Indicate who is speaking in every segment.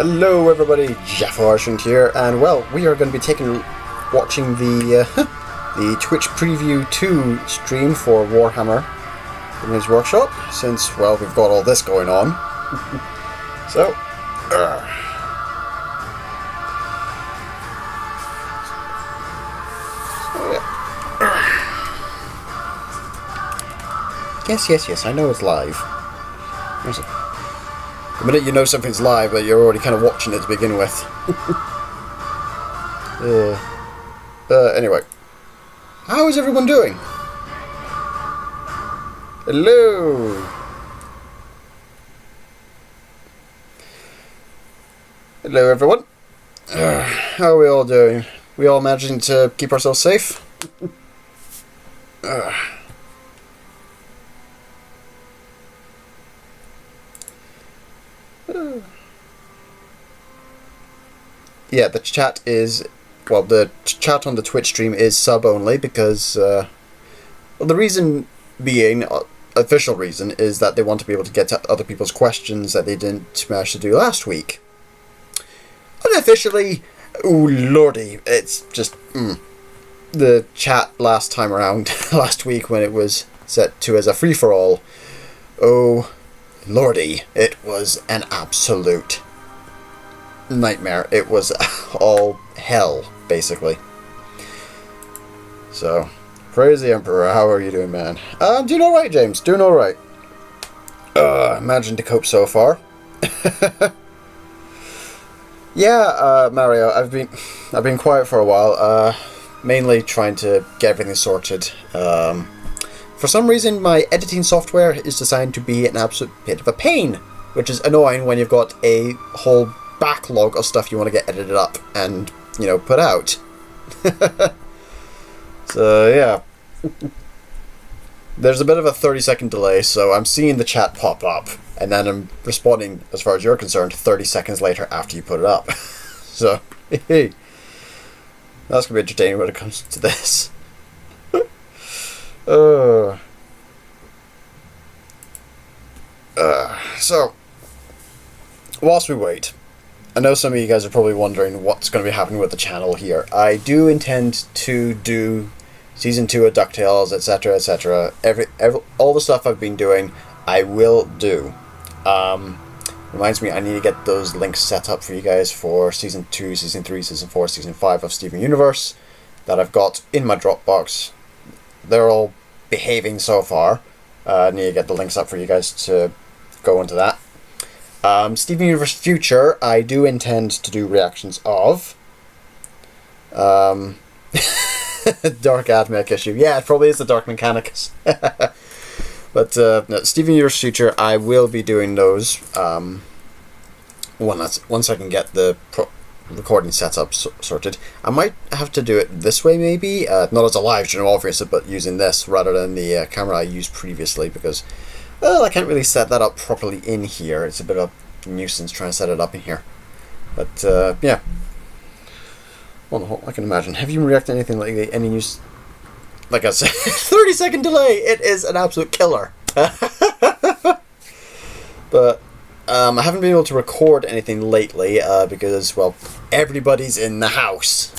Speaker 1: Hello everybody, JaffaArchfiend here, and well, we are going to be watching the the Twitch Preview 2 stream for Warhammer in his workshop, since, well, we've got all this going on. So, Yes, I know it's live. The minute you know something's live, but you're already kind of watching it to begin with. Anyway. How is everyone doing? Hello! Hello everyone. How are we all doing? We all managing to keep ourselves safe? Yeah, the chat is, well, the chat on the Twitch stream is sub only because, well, the reason being, official reason, is that they want to be able to get to other people's questions that they didn't manage to do last week. Unofficially, ooh lordy, it's just, the chat last time around, last week when it was set to as a free-for-all, oh lordy, it was an absolute nightmare. It was all hell, basically. So, praise the Emperor. How are you doing, man? Doing alright, James. Doing alright. Imagine to cope so far. Yeah, Mario, I've been quiet for a while, mainly trying to get everything sorted. For some reason, my editing software is designed to be an absolute bit of a pain, which is annoying when you've got a whole backlog of stuff you want to get edited up and, you know, put out. So, yeah. There's a bit of a 30-second delay, so I'm seeing the chat pop up, and then I'm responding, as far as you're concerned, 30 seconds later after you put it up. So, hey. That's going to be entertaining when it comes to this. So, whilst we wait, I know some of you guys are probably wondering what's going to be happening with the channel here. I do intend to do Season 2 of DuckTales, etc., etc. All the stuff I've been doing, I will do. Reminds me, I need to get those links set up for you guys for Season 2, Season 3, Season 4, Season 5 of Steven Universe that I've got in my Dropbox. They're all behaving so far. I need to get the links up for you guys to go into that. Steven Universe Future, I do intend to do reactions of. Dark Admech issue. Yeah, it probably is the Dark Mechanicus. But no, Steven Universe Future, I will be doing those once I can get the recording setup sorted. I might have to do it this way, maybe. Not as a live stream, obviously, but using this rather than the camera I used previously, because, well, I can't really set that up properly in here. It's a bit of a nuisance trying to set it up in here. But, yeah. Well, I can imagine. Have you reacted to anything lately? Any news? Like I said, 30-second delay! It is an absolute killer. But, I haven't been able to record anything lately, because, well, everybody's in the house.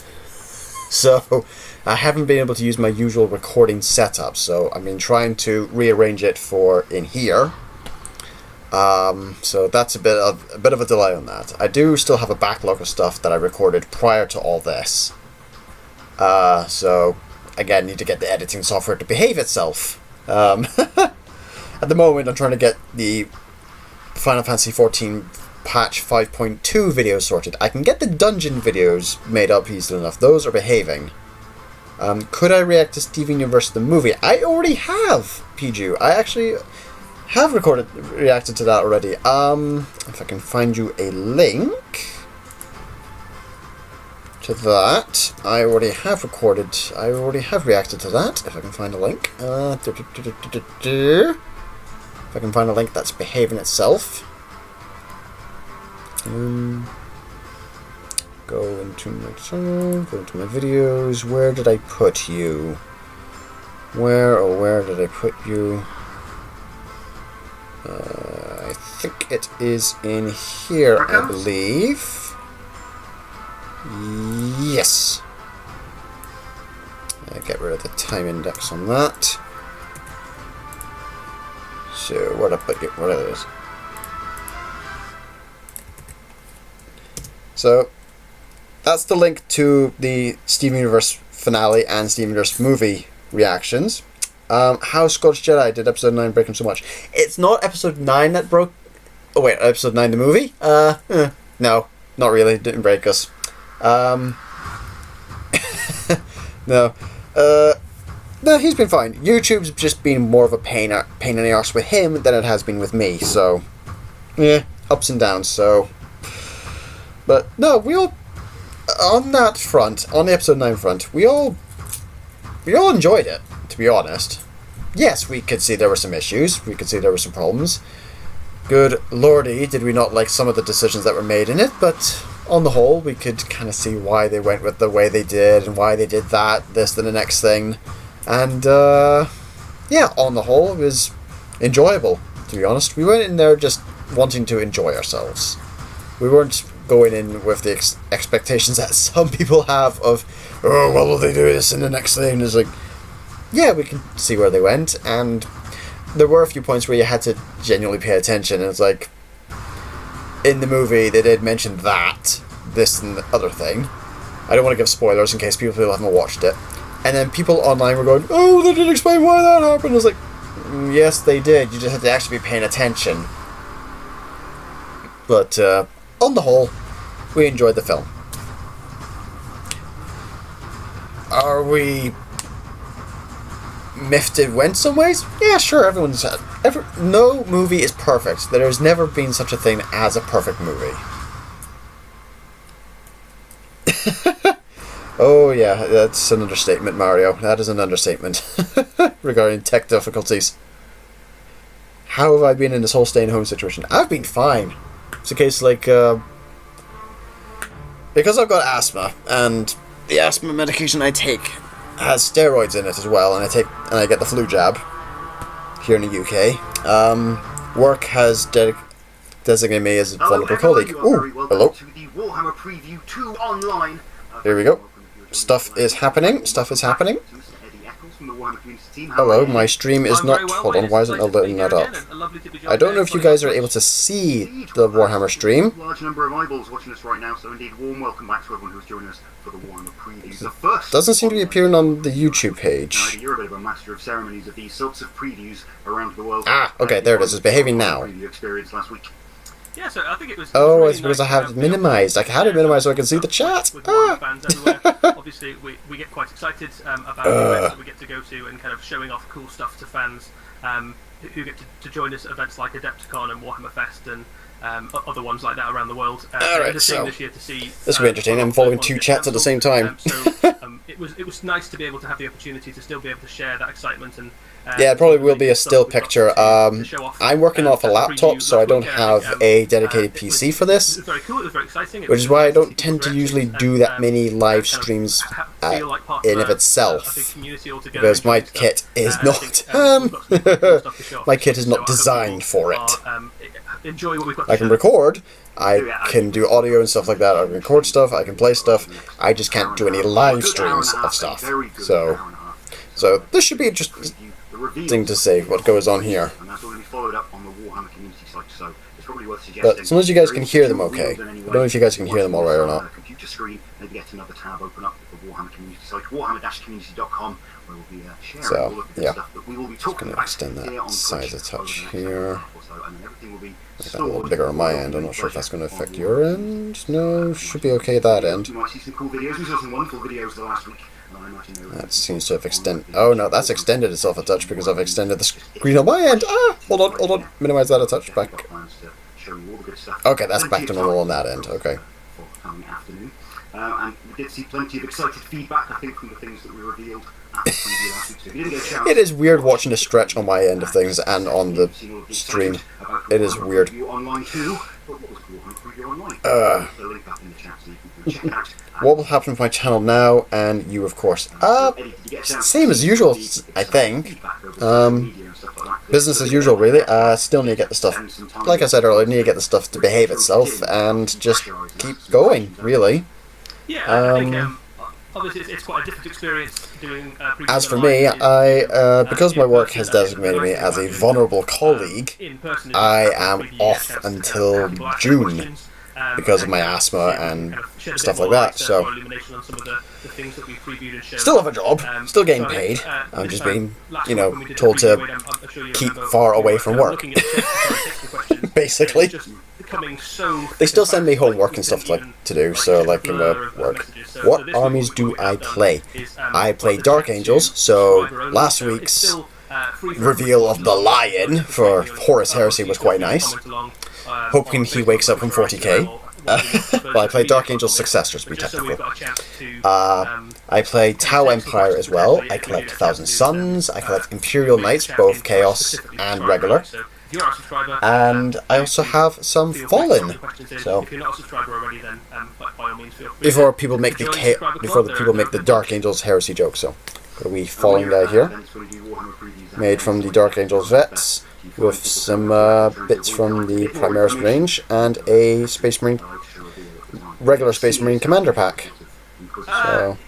Speaker 1: So, I haven't been able to use my usual recording setup, so I've been trying to rearrange it for in here. So that's a bit of a delay on that. I do still have a backlog of stuff that I recorded prior to all this. So again, need to get the editing software to behave itself. At the moment, I'm trying to get the Final Fantasy XIV patch 5.2 videos sorted. I can get the dungeon videos made up easily enough. Those are behaving. Could I react to Steven Universe the movie? I already have, PG. I actually have reacted to that already. If I can find you a link to that. I already have reacted to that. If I can find a link. If I can find a link that's behaving itself. Go into my channel, go into my videos. Where did I put you? Where did I put you? I I think it is in here, I believe. Yes. Get rid of the time index on that. So, where'd I put it? Where it is. So, that's the link to the Steven Universe finale and Steven Universe movie reactions. How Scottish Jedi did episode 9 break him so much? It's not episode 9 that broke... Oh wait, episode 9 the movie? No, not really, it didn't break us. No. No, he's been fine. YouTube's just been more of a pain in the arse with him than it has been with me, so... Yeah, ups and downs, so... But, no, we all... On that front, on the episode 9 front, we all enjoyed it, to be honest. Yes, we could see there were some issues, we could see there were some problems. Good lordy, did we not like some of the decisions that were made in it, but on the whole, we could kind of see why they went with the way they did, and why they did that, this, then the next thing. And, yeah, on the whole, it was enjoyable, to be honest. We went in there just wanting to enjoy ourselves. We weren't going in with the expectations that some people have of, oh, well, will they do this in the next thing? It's like, yeah, we can see where they went, and there were a few points where you had to genuinely pay attention, and it's like, in the movie, they did mention that, this and the other thing. I don't want to give spoilers in case people haven't watched it. And then people online were going, oh, they didn't explain why that happened. I was like, yes, they did. You just have to actually be paying attention. But, on the whole, we enjoyed the film. Are we miffed it went some ways? Yeah, sure, everyone's... no movie is perfect. There has never been such a thing as a perfect movie. Oh yeah, that's an understatement, Mario. That is an understatement. Regarding tech difficulties. How have I been in this whole staying home situation? I've been fine. It's a case like, because I've got asthma, and the asthma medication I take has steroids in it as well, and I get the flu jab here in the UK. Work has designated me as a vulnerable colleague. Ooh, hello.
Speaker 2: To the Warhammer Preview 2 online.
Speaker 1: Here we go. Stuff is happening. Stuff is happening. Hello, my stream is not... Hold on, why isn't it letting that up? I don't know if you guys are able to see the Warhammer stream.
Speaker 2: Large number of eyeballs watching us right now, so indeed warm welcome back to everyone who's joining us for the Warhammer Preview. The first
Speaker 1: doesn't seem to be appearing on the YouTube page.
Speaker 2: You're a bit of a master of ceremonies of these sorts of previews around the world.
Speaker 1: Ah, okay, there it is. It's behaving now.
Speaker 2: Experience last week.
Speaker 3: Yeah, so I think it was.
Speaker 1: Oh, it's because I have it minimized. I had it minimized so I can see the chat.
Speaker 3: With fans everywhere. Obviously, we get quite excited about the events that we get to go to and kind of showing off cool stuff to fans who get to join us at events like Adepticon and Warhammer Fest and other ones like that around the world.
Speaker 1: Alright, so
Speaker 3: this year to see,
Speaker 1: this will be entertaining. I'm following two chats at the same time.
Speaker 3: It was nice to be able to have the opportunity to still be able to share that excitement and.
Speaker 1: Yeah, it probably will be a still picture. I'm working off a laptop, so I don't have a dedicated PC for this,
Speaker 3: it was very cool, it was very exciting.
Speaker 1: Which is why I don't tend to usually do that many live streams in of itself, because my kit is not my kit is not designed for it. I can record, I can do audio and stuff like that. I can record stuff, I can play stuff. I just can't do any live streams of stuff. So this should be interesting to see what goes on here. But as long as you guys can hear them okay. I don't know if you guys can hear them alright or not.
Speaker 2: Computer screen, maybe get another tab open up the Warhammer community site, warhammer-community.com, where we'll be sharing all of the good stuff that we will be talking about.
Speaker 1: Just going to extend that size a touch here. Make that a little
Speaker 2: stored
Speaker 1: bigger on my end. I'm not sure if that's going to affect your end. No, should be okay that end.
Speaker 2: You might see some cool videos. We saw some wonderful videos the last week.
Speaker 1: That seems to have extended. Oh no, that's extended itself a touch because I've extended the screen on my end. Ah, hold on. Minimize that a touch. Back. Okay, that's back to normal on that end. Okay.
Speaker 2: And we did see plenty of excited feedback, I think, from the things that we revealed at the preview last week. So if you didn't get a chance,
Speaker 1: it is weird watching the stretch on my end of things and on the stream. It is weird. What will happen with my channel now and you, of course? Same as usual, I think. business as usual, really. Still need to get the stuff, like I said earlier, need to get the stuff to behave itself and just keep going, really.
Speaker 3: Yeah, I think obviously it's quite a different experience doing.
Speaker 1: As for me, because my work has designated me as a vulnerable colleague, I am off until June because of my asthma and stuff like that. So, still have a job, still getting paid. I'm just being, told to keep far away from work. Basically. They still send me homework and stuff to do, so like in work. What armies do I play? I play Dark Angels, so last week's reveal of the Lion for Horus Heresy was quite nice. Hoping he wakes up from 40k. But I play Dark Angels Successors, to be technical. I play Tau Empire as well. I collect 1,000 Suns. I collect Imperial Knights, both Chaos and regular. And I also have some Fallen. So before people make the Dark Angels Heresy joke, so got a wee Fallen guy here, made from the Dark Angels vets, with some bits from the Primaris range and a regular Space Marine Commander pack. So,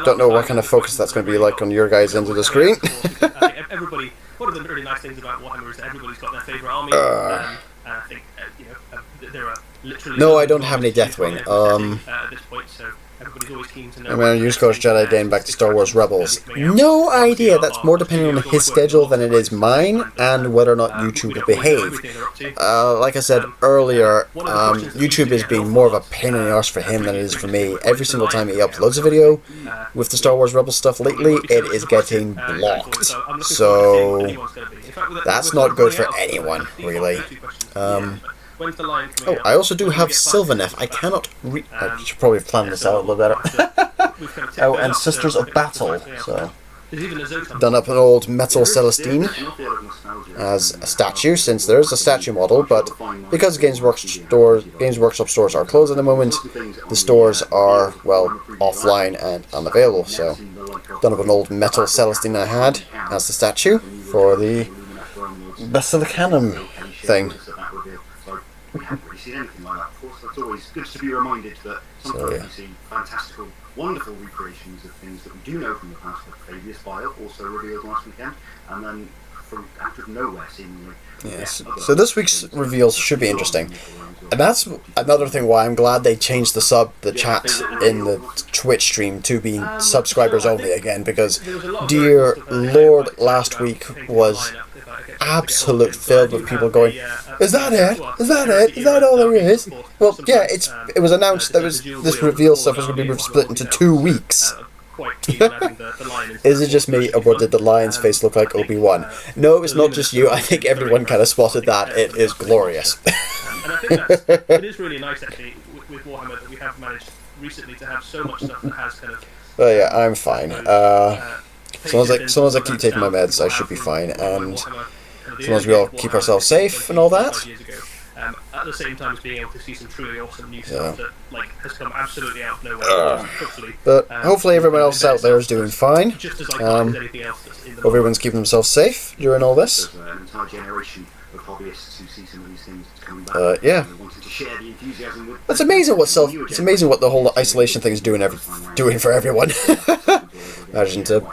Speaker 1: don't know what kind of focus that's going to be like on your guys' end of the screen.
Speaker 3: One of the really nice things about Warhammer is that everybody's got their favourite army. I think there are literally.
Speaker 1: No, I don't have any Deathwing.
Speaker 3: At this point, so everybody's always keen to know.
Speaker 1: I'm going to use Scottish Jedi again back to Star Wars Rebels. No idea. That's more depending on his schedule than it is mine, and whether or not YouTube will behave. Like I said earlier, YouTube is being more of a pain in the arse for him than it is for me. Every single time he uploads a video with the Star Wars Rebels stuff lately, it is getting blocked. So that's not good for anyone, really. I also do have Sylvaneth. I cannot I should probably have planned this out a little better. Oh, and Sisters of Battle. So, done up an old Metal Celestine as a statue, since there is a statue model, but because Games Workshop stores are closed at the moment, the stores are, well, offline and unavailable. So, done up an old Metal Celestine I had as the statue for the Basilicanum thing.
Speaker 2: We haven't really seen anything like that before, so it's always good to be reminded that sometimes we see fantastical, wonderful recreations of things that we do know from the past, like Fabius Bile, also revealed last weekend, and then from out of nowhere, seemingly.
Speaker 1: Yes. So this week's reveals should be interesting. And that's another thing why I'm glad they changed the chat in the Twitch stream to being subscribers only again, because dear Lord, last week was absolute filled with people going, is that it? Is that it? Is that all there is? Well, yeah, it was announced that this reveal stuff was going to be split into 2 weeks. Is it just me, or did the lion's face look like Obi-Wan? No, it's not just you. I think everyone kind of spotted that. It is glorious.
Speaker 3: And I think it is really nice, actually, with Warhammer, that we have managed recently to have so much stuff that has kind of...
Speaker 1: Oh yeah, I'm fine. As long as I keep taking my meds, I should be fine. And as long as we all keep ourselves safe and all that.
Speaker 3: At the same time as being able to see some truly awesome new stuff that has come absolutely out of nowhere.
Speaker 1: But hopefully everyone else out there is doing fine.
Speaker 3: Just as anything else that's in the
Speaker 1: everyone's keeping themselves safe during all this.
Speaker 2: There's an entire generation of hobbyists who see some of these things coming back.
Speaker 1: Yeah.
Speaker 2: Wanting to share the enthusiasm with.
Speaker 1: It's amazing it's amazing what the whole isolation thing is doing for everyone. Imagine to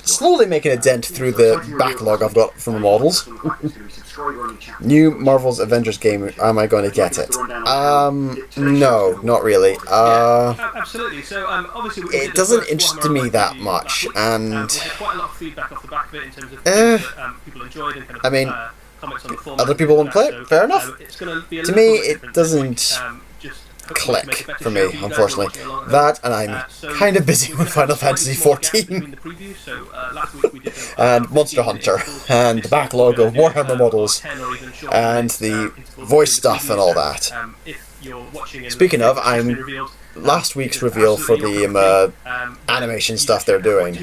Speaker 1: slowly making a dent through the backlog I've got from the models. New Marvel's Avengers game, am I going to get it? No, not really.
Speaker 3: Absolutely. So obviously
Speaker 1: it doesn't interest me that much, and
Speaker 3: we had quite a lot of feedback off the back of it in terms of things that people enjoyed and kind of,
Speaker 1: I mean,
Speaker 3: comments on the format.
Speaker 1: other people want to play it. Fair enough. To me, it doesn't
Speaker 3: just
Speaker 1: click for me, unfortunately. That, and I'm kind of busy with Final Fantasy XIV and Monster Hunter and the backlog of Warhammer models and the voice stuff and all that. Speaking of, last week's reveal for the animation stuff they're doing.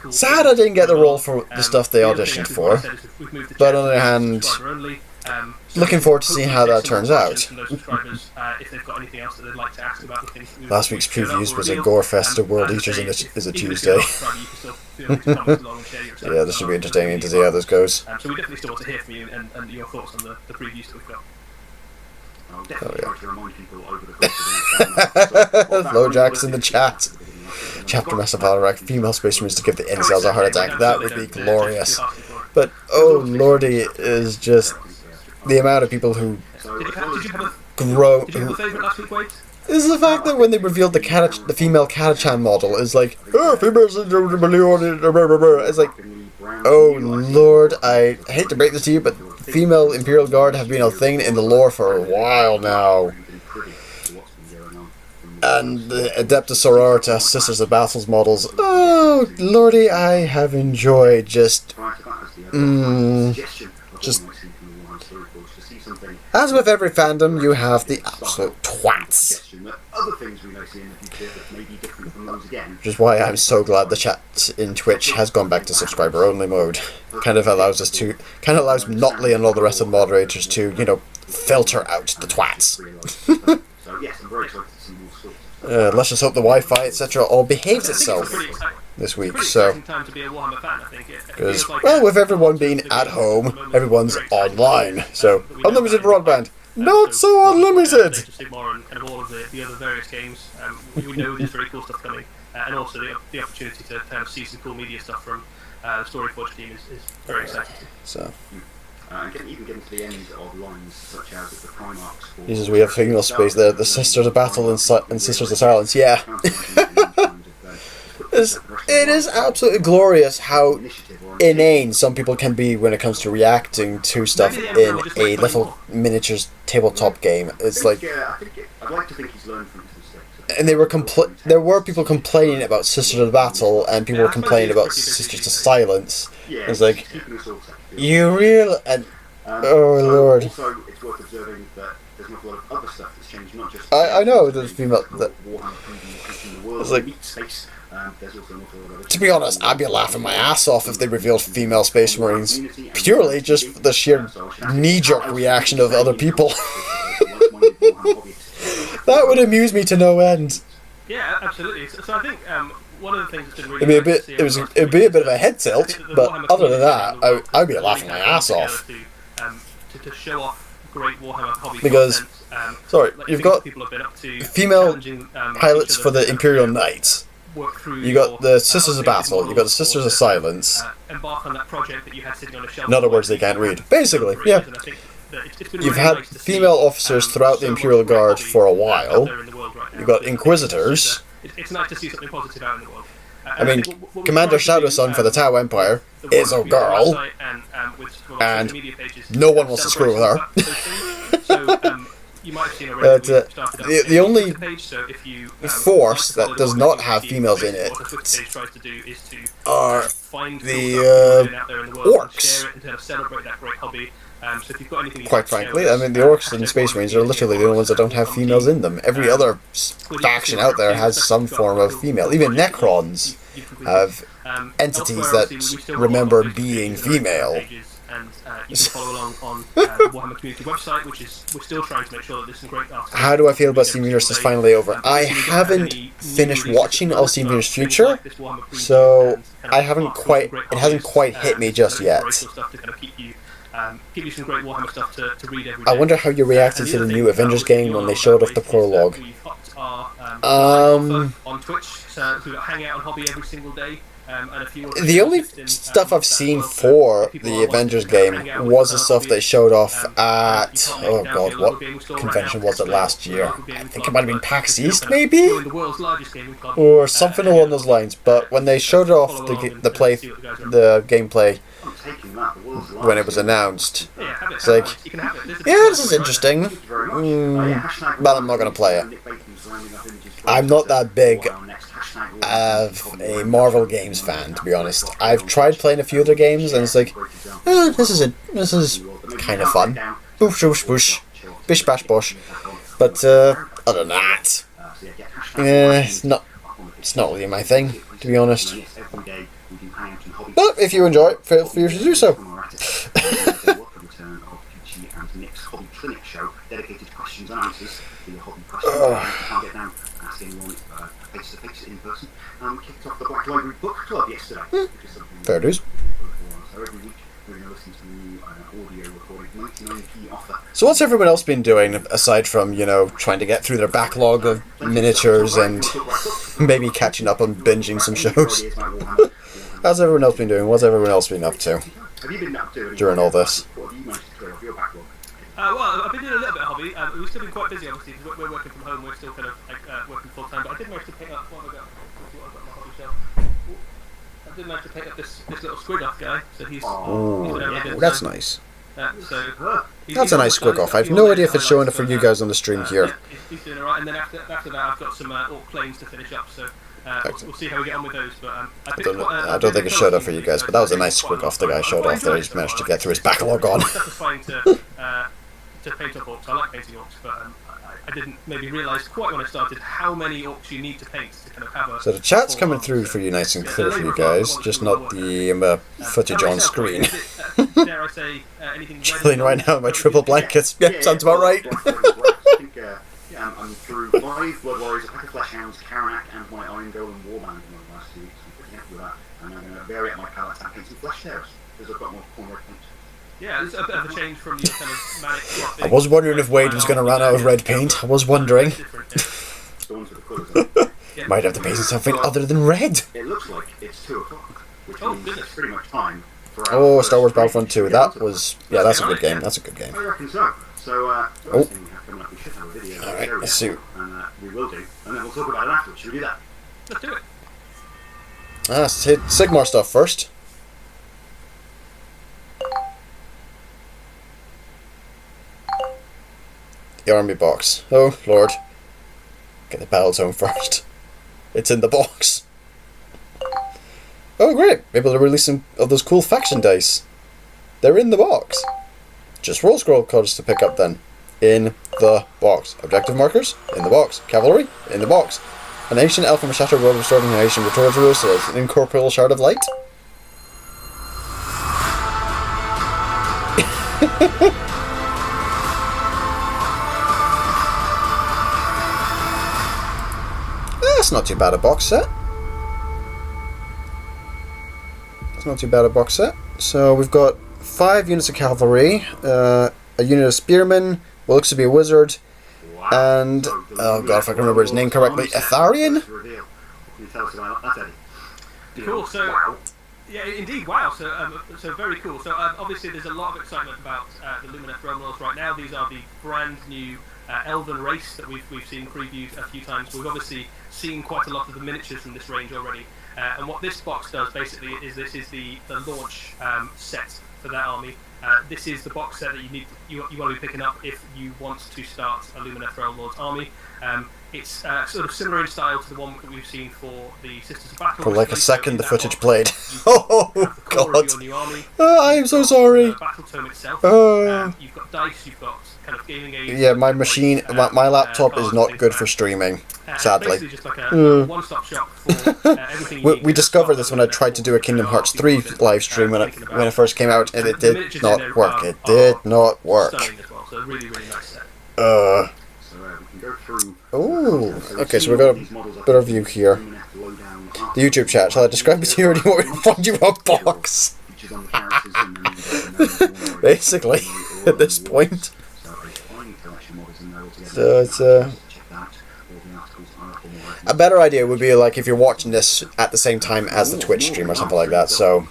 Speaker 1: Sad I didn't get the role for the stuff they auditioned for, but on the other hand, looking forward to seeing how that turns out. Last week's previews was a gore fest of World Eaters is a Tuesday.
Speaker 3: feel free to comment along and share your
Speaker 1: Yeah, this should be entertaining to see how this goes.
Speaker 3: So we definitely still want to hear from you and your thoughts on the previews that we've got.
Speaker 2: I'll definitely try to remind people over the course of the next
Speaker 1: Flowjack's in the chat. Chapter Master Valorant, female Space Marines to give the incels a heart attack. That would be glorious. But, oh lordy, is just the amount of people who
Speaker 3: Did you have a
Speaker 1: grow...
Speaker 3: favourite last week, Wade?
Speaker 1: Is the fact that when they revealed the female Katachan model is like, oh, females it's like, oh lord, I hate to break this to you, but female Imperial Guard have been a thing in the lore for a while now. And the Adeptus Sororitas, Sisters of Battles models, oh lordy, I have enjoyed just as with every fandom, you have the absolute twats. Which is why I'm so glad the chat in Twitch has gone back to subscriber only mode. Kind of allows Notley and all the rest of the moderators to, you know, filter out the twats. Let's just hope the Wi-Fi, etc., all behaves itself this week. So, because, well, with everyone being at home, everyone's online. So, unlimited broadband, not so unlimited.
Speaker 3: And all of the other various games. We know there's very cool stuff coming, and also the opportunity to kind of see some cool media stuff from the Storyforge team is very exciting.
Speaker 1: So.
Speaker 2: Even getting to the end of lines such as the Primarchs.
Speaker 1: Jesus, we have female space there. The Sisters of Battle and Sisters of Silence. Yeah. It is absolutely glorious how inane some people can be when it comes to reacting to stuff in a little miniatures tabletop game. It's like,
Speaker 2: I'd like to think he's learned from his mistakes.
Speaker 1: and there were people complaining about Sisters of Battle, and people were complaining about Sisters of Silence. It's like, you real and oh lord.
Speaker 2: Also, it's worth observing that there's an awful lot of other stuff that's changed, not just.
Speaker 1: I know there's female. It's like, to be honest, I'd be laughing my ass off if they revealed female Space Marines, purely just for the sheer knee-jerk reaction of other people. That would amuse me to no end.
Speaker 3: Yeah, absolutely. So I think one of the things that's been really
Speaker 1: it'd be a bit of a head tilt, but other than that, I'd be laughing my ass off.
Speaker 3: To show off great Warhammer hobby
Speaker 1: because, sorry, you've got
Speaker 3: people have been up to
Speaker 1: female pilots for the Imperial Knights. You got the Sisters of Battle, you got the Sisters of Silence.
Speaker 3: Embark on that project that you had sitting on a shelf.
Speaker 1: In other words, they can't read. Basically, yeah. You've had female officers throughout the Imperial Guard for a while. You've got Inquisitors.
Speaker 3: It's nice to see something positive out in the world.
Speaker 1: I mean, Commander Shadowsun for the Tau Empire is a girl, and no one wants to screw with her. But the only force that does not have females in it are the orcs. Quite frankly, I mean, the orcs and the Space Marines are literally the only ones that don't have females in them. Every other faction out there has some form of female. Even Necrons have entities that remember being female.
Speaker 3: And you can follow along on the Warhammer community website, which is, we're still trying to make sure that there's some great articles.
Speaker 1: How do I feel about Steam Universe is finally over? I haven't finished watching all Steam Universe Future, so it hasn't quite hit me just yet.
Speaker 3: Give you some great Warhammer stuff to read every day.
Speaker 1: I wonder how you reacted to the new Avengers game when they showed off the prologue.
Speaker 3: On Twitch, so we've got Hangout and Hobby every single day.
Speaker 1: The only stuff I've seen for the Avengers game was the stuff they showed off at, oh god, what convention was it last year? I think it might have been PAX East, maybe? Or something along those lines, but when they showed off the gameplay when it was announced, it's like, yeah, this is interesting, but I'm not going to play it. I'm not that big of a Marvel games fan, to be honest. I've tried playing a few other games, and it's like, this is kind of fun. Boosh, boosh, boosh, bish, bash, bosh. But other than that, it's not really my thing, to be honest. But if you enjoy it, feel free to do so.
Speaker 2: face to face in person. Kicked off the Black Library Book Club yesterday, which is something
Speaker 1: Fair dues.
Speaker 2: so every week we're going to listen to the new audio recording, 99p offer.
Speaker 1: So what's everyone else been doing aside from, you know, trying to get through their backlog of miniatures and maybe catching up on binging some shows? How's everyone else been doing? What's everyone else been up to
Speaker 2: Have you been up to
Speaker 1: during all this?
Speaker 2: What have you managed to clear off your backlog?
Speaker 3: Well, I've been doing a little bit of hobby. We've still been quite busy, obviously, because we're working from home. We're still kind of like working full time. But I did manage to pick up. What have I got? What I've got on my hobby shelf. I did manage to pick up this little squid off guy. So he's been having a good
Speaker 1: That's
Speaker 3: time.
Speaker 1: nice.
Speaker 3: He's
Speaker 1: a nice squig off. I have no idea if it's showing up for you guys on the stream here.
Speaker 3: Yeah, he's doing alright. And then after that, I've got some orc planes to finish up. So we'll see how we get on with those. But
Speaker 1: I don't think it showed up for you guys, but that was a nice squig off the guy showed off that he's managed to get through his backlog on.
Speaker 3: It's satisfying to paint up orcs. I like painting orcs, but I didn't maybe realise quite when I started how many orcs you need to paint to kind of have a...
Speaker 1: So the chat's coming through for you nice and clear for you guys, just not the footage on screen.
Speaker 3: Dare I say anything...
Speaker 1: Chilling right now in my triple blankets. Yeah, sounds about right.
Speaker 2: I think I'm through 5 Blood Warriors, a pack of Flesh Hounds, Karanak, and my Iron Golem Warband in the last 2 weeks. I'm pretty happy with that. And I'm going to vary up my palette and paint some Flesh Tears, because I've got more corner paint.
Speaker 3: Yeah, it's a bit of a change from your kind of manic...
Speaker 1: I was wondering if Wade was going to run out of red paint. I was wondering.
Speaker 2: The ones with the colours in it.
Speaker 1: Might have to paint something other than red.
Speaker 2: It looks like it's 2 o'clock, which means it's pretty much time for our
Speaker 1: Oh,
Speaker 2: first
Speaker 1: Star Wars
Speaker 2: stream.
Speaker 1: Battlefront 2. That was... Yeah, that's a good game. That's a good game.
Speaker 2: I reckon so. So, first thing we have coming up, we should have a video.
Speaker 1: Alright, let's see.
Speaker 2: And we will do. And then we'll talk about it afterwards. Should we do that?
Speaker 3: Let's do it.
Speaker 1: Let's hit Sigmar stuff first. The army box. Oh, Lord. Get the battle zone first. It's in the box. Oh, great. Able to release some of those cool faction dice. They're in the box. Just roll scroll cards to pick up then. In the box. Objective markers? In the box. Cavalry? In the box. An ancient elf from a shattered world restored in nation returns to us as an incorporeal shard of light. That's not too bad a box set. That's not too bad a box set. So we've got 5 units of cavalry, a unit of spearmen, what looks to be a wizard, and oh god, if I can remember his name correctly, Etharian?
Speaker 2: Can you tell us about that, Eddie?
Speaker 3: Cool, so...
Speaker 2: Wow.
Speaker 3: Yeah, indeed, wow, so very cool. So obviously there's a lot of excitement about the Lumineth Realm Lords right now. These are the brand new Elven race that we've seen previewed a few times. We've obviously seen quite a lot of the miniatures from this range already. And what this box does basically is this is the launch set for that army. This is the box set that you want to be picking up if you want to start a Lumineth Realm Lords army. It's sort of similar in style to the one that we've seen for the Sisters of Battle.
Speaker 1: For like a second the
Speaker 3: that
Speaker 1: footage
Speaker 3: box,
Speaker 1: played.
Speaker 3: you
Speaker 1: Oh
Speaker 3: have the core
Speaker 1: god.
Speaker 3: of your new army.
Speaker 1: I am so sorry.
Speaker 3: Battle tome itself.
Speaker 1: Oh.
Speaker 3: You've got dice. You've got kind of gaming aids.
Speaker 1: Yeah, my machine, my laptop is not good for streaming, sadly.
Speaker 3: Basically just like a one-stop shop for everything you need
Speaker 1: We
Speaker 3: to
Speaker 1: discovered
Speaker 3: start
Speaker 1: this when I tried to do a Kingdom Hearts 3 live stream when it first came out, and it
Speaker 3: The
Speaker 1: did
Speaker 3: miniatures
Speaker 1: not
Speaker 3: in there
Speaker 1: work.
Speaker 3: are
Speaker 1: It did not work.
Speaker 3: Stunning as well, so really, really nice set.
Speaker 2: So we can go through.
Speaker 1: Ooh. Okay, so we've got a bit of view here. The YouTube chat. Shall I describe it to you, or do you want me to find you a box? Basically, at this point. So it's a better idea would be like if you're watching this at the same time as the Twitch stream or something like that. So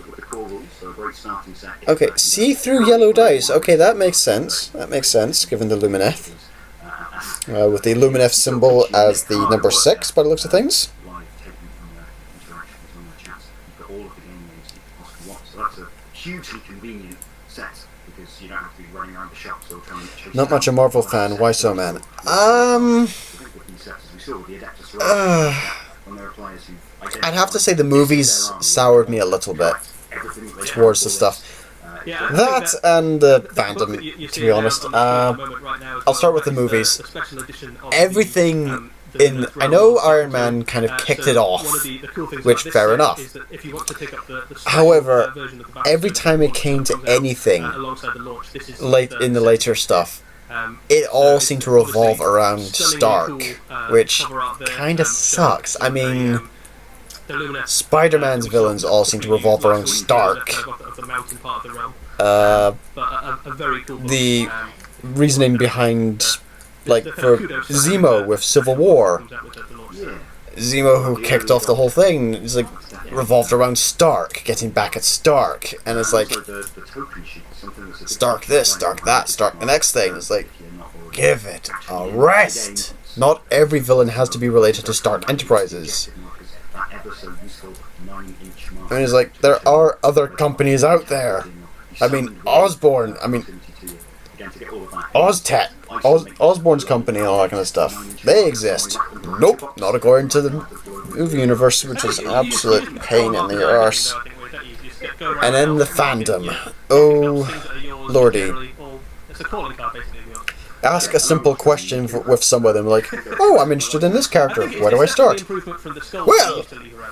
Speaker 1: okay, see-through yellow dice. Okay, that makes sense. That makes sense given the Lumineth. With the Lumineth symbol as the number 6 by the looks of things.
Speaker 2: Hugely convenient set because you don't have to be running around the shop. So trying to chase
Speaker 1: Not much a Marvel fan. Why so, man? I'd have to say the movies soured me a little bit towards the stuff. That and the fandom, to be honest. I'll start with the movies. Everything in... I know Iron Man kind of kicked it off, which fair enough. However, every time it came to anything late in the later stuff, it all
Speaker 3: so
Speaker 1: seemed
Speaker 3: it's
Speaker 1: to revolve
Speaker 3: obviously
Speaker 1: around
Speaker 3: stunningly
Speaker 1: Stark,
Speaker 3: cool,
Speaker 1: which
Speaker 3: cover art there,
Speaker 1: kind of
Speaker 3: showing
Speaker 1: sucks.
Speaker 3: some
Speaker 1: I
Speaker 3: of the,
Speaker 1: mean,
Speaker 3: the luminous,
Speaker 1: Spider-Man's
Speaker 3: we saw
Speaker 1: villains all seem to revolve around
Speaker 3: last week,
Speaker 1: Stark.
Speaker 3: kind of the mountain part of the realm.
Speaker 1: Uh,
Speaker 3: But a very cool book.
Speaker 1: the reasoning behind, like,
Speaker 3: the
Speaker 1: for
Speaker 3: kudos for
Speaker 1: Zemo
Speaker 3: having,
Speaker 1: with Civil War,
Speaker 3: comes out with the launch.
Speaker 2: Yeah.
Speaker 1: Zemo, who kicked off the whole thing, is like revolved around Stark, getting back at Stark, and it's like
Speaker 2: Also the token sheet, something that's a bit
Speaker 1: Stark this, Stark that, Stark the next thing. It's like, give it a rest. Not every villain has to be related to Stark Enterprises. I mean, it's like, there are other companies out there. I mean, Osborn, I mean, Oztech, Osborn's company and all that kind of stuff. They exist. Nope, not according to the movie universe, which is an absolute pain in the arse. And then the fandom. Oh, lordy.
Speaker 3: It's a calling card, basically.
Speaker 1: Ask a simple question with some of them, like, oh, I'm interested in this character. Where do I start? Well,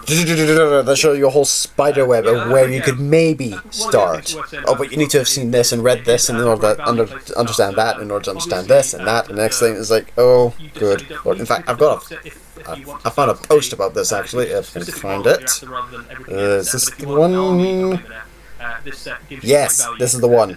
Speaker 1: they'll show you a whole spider web of where you could maybe start. Oh, but you need to have seen this and read this in order to understand that, in order to understand this and that. And the next thing is like, oh, good Lord. In fact, I found a post about this, actually, if I can find it. Is this the one? Yes, this is the one.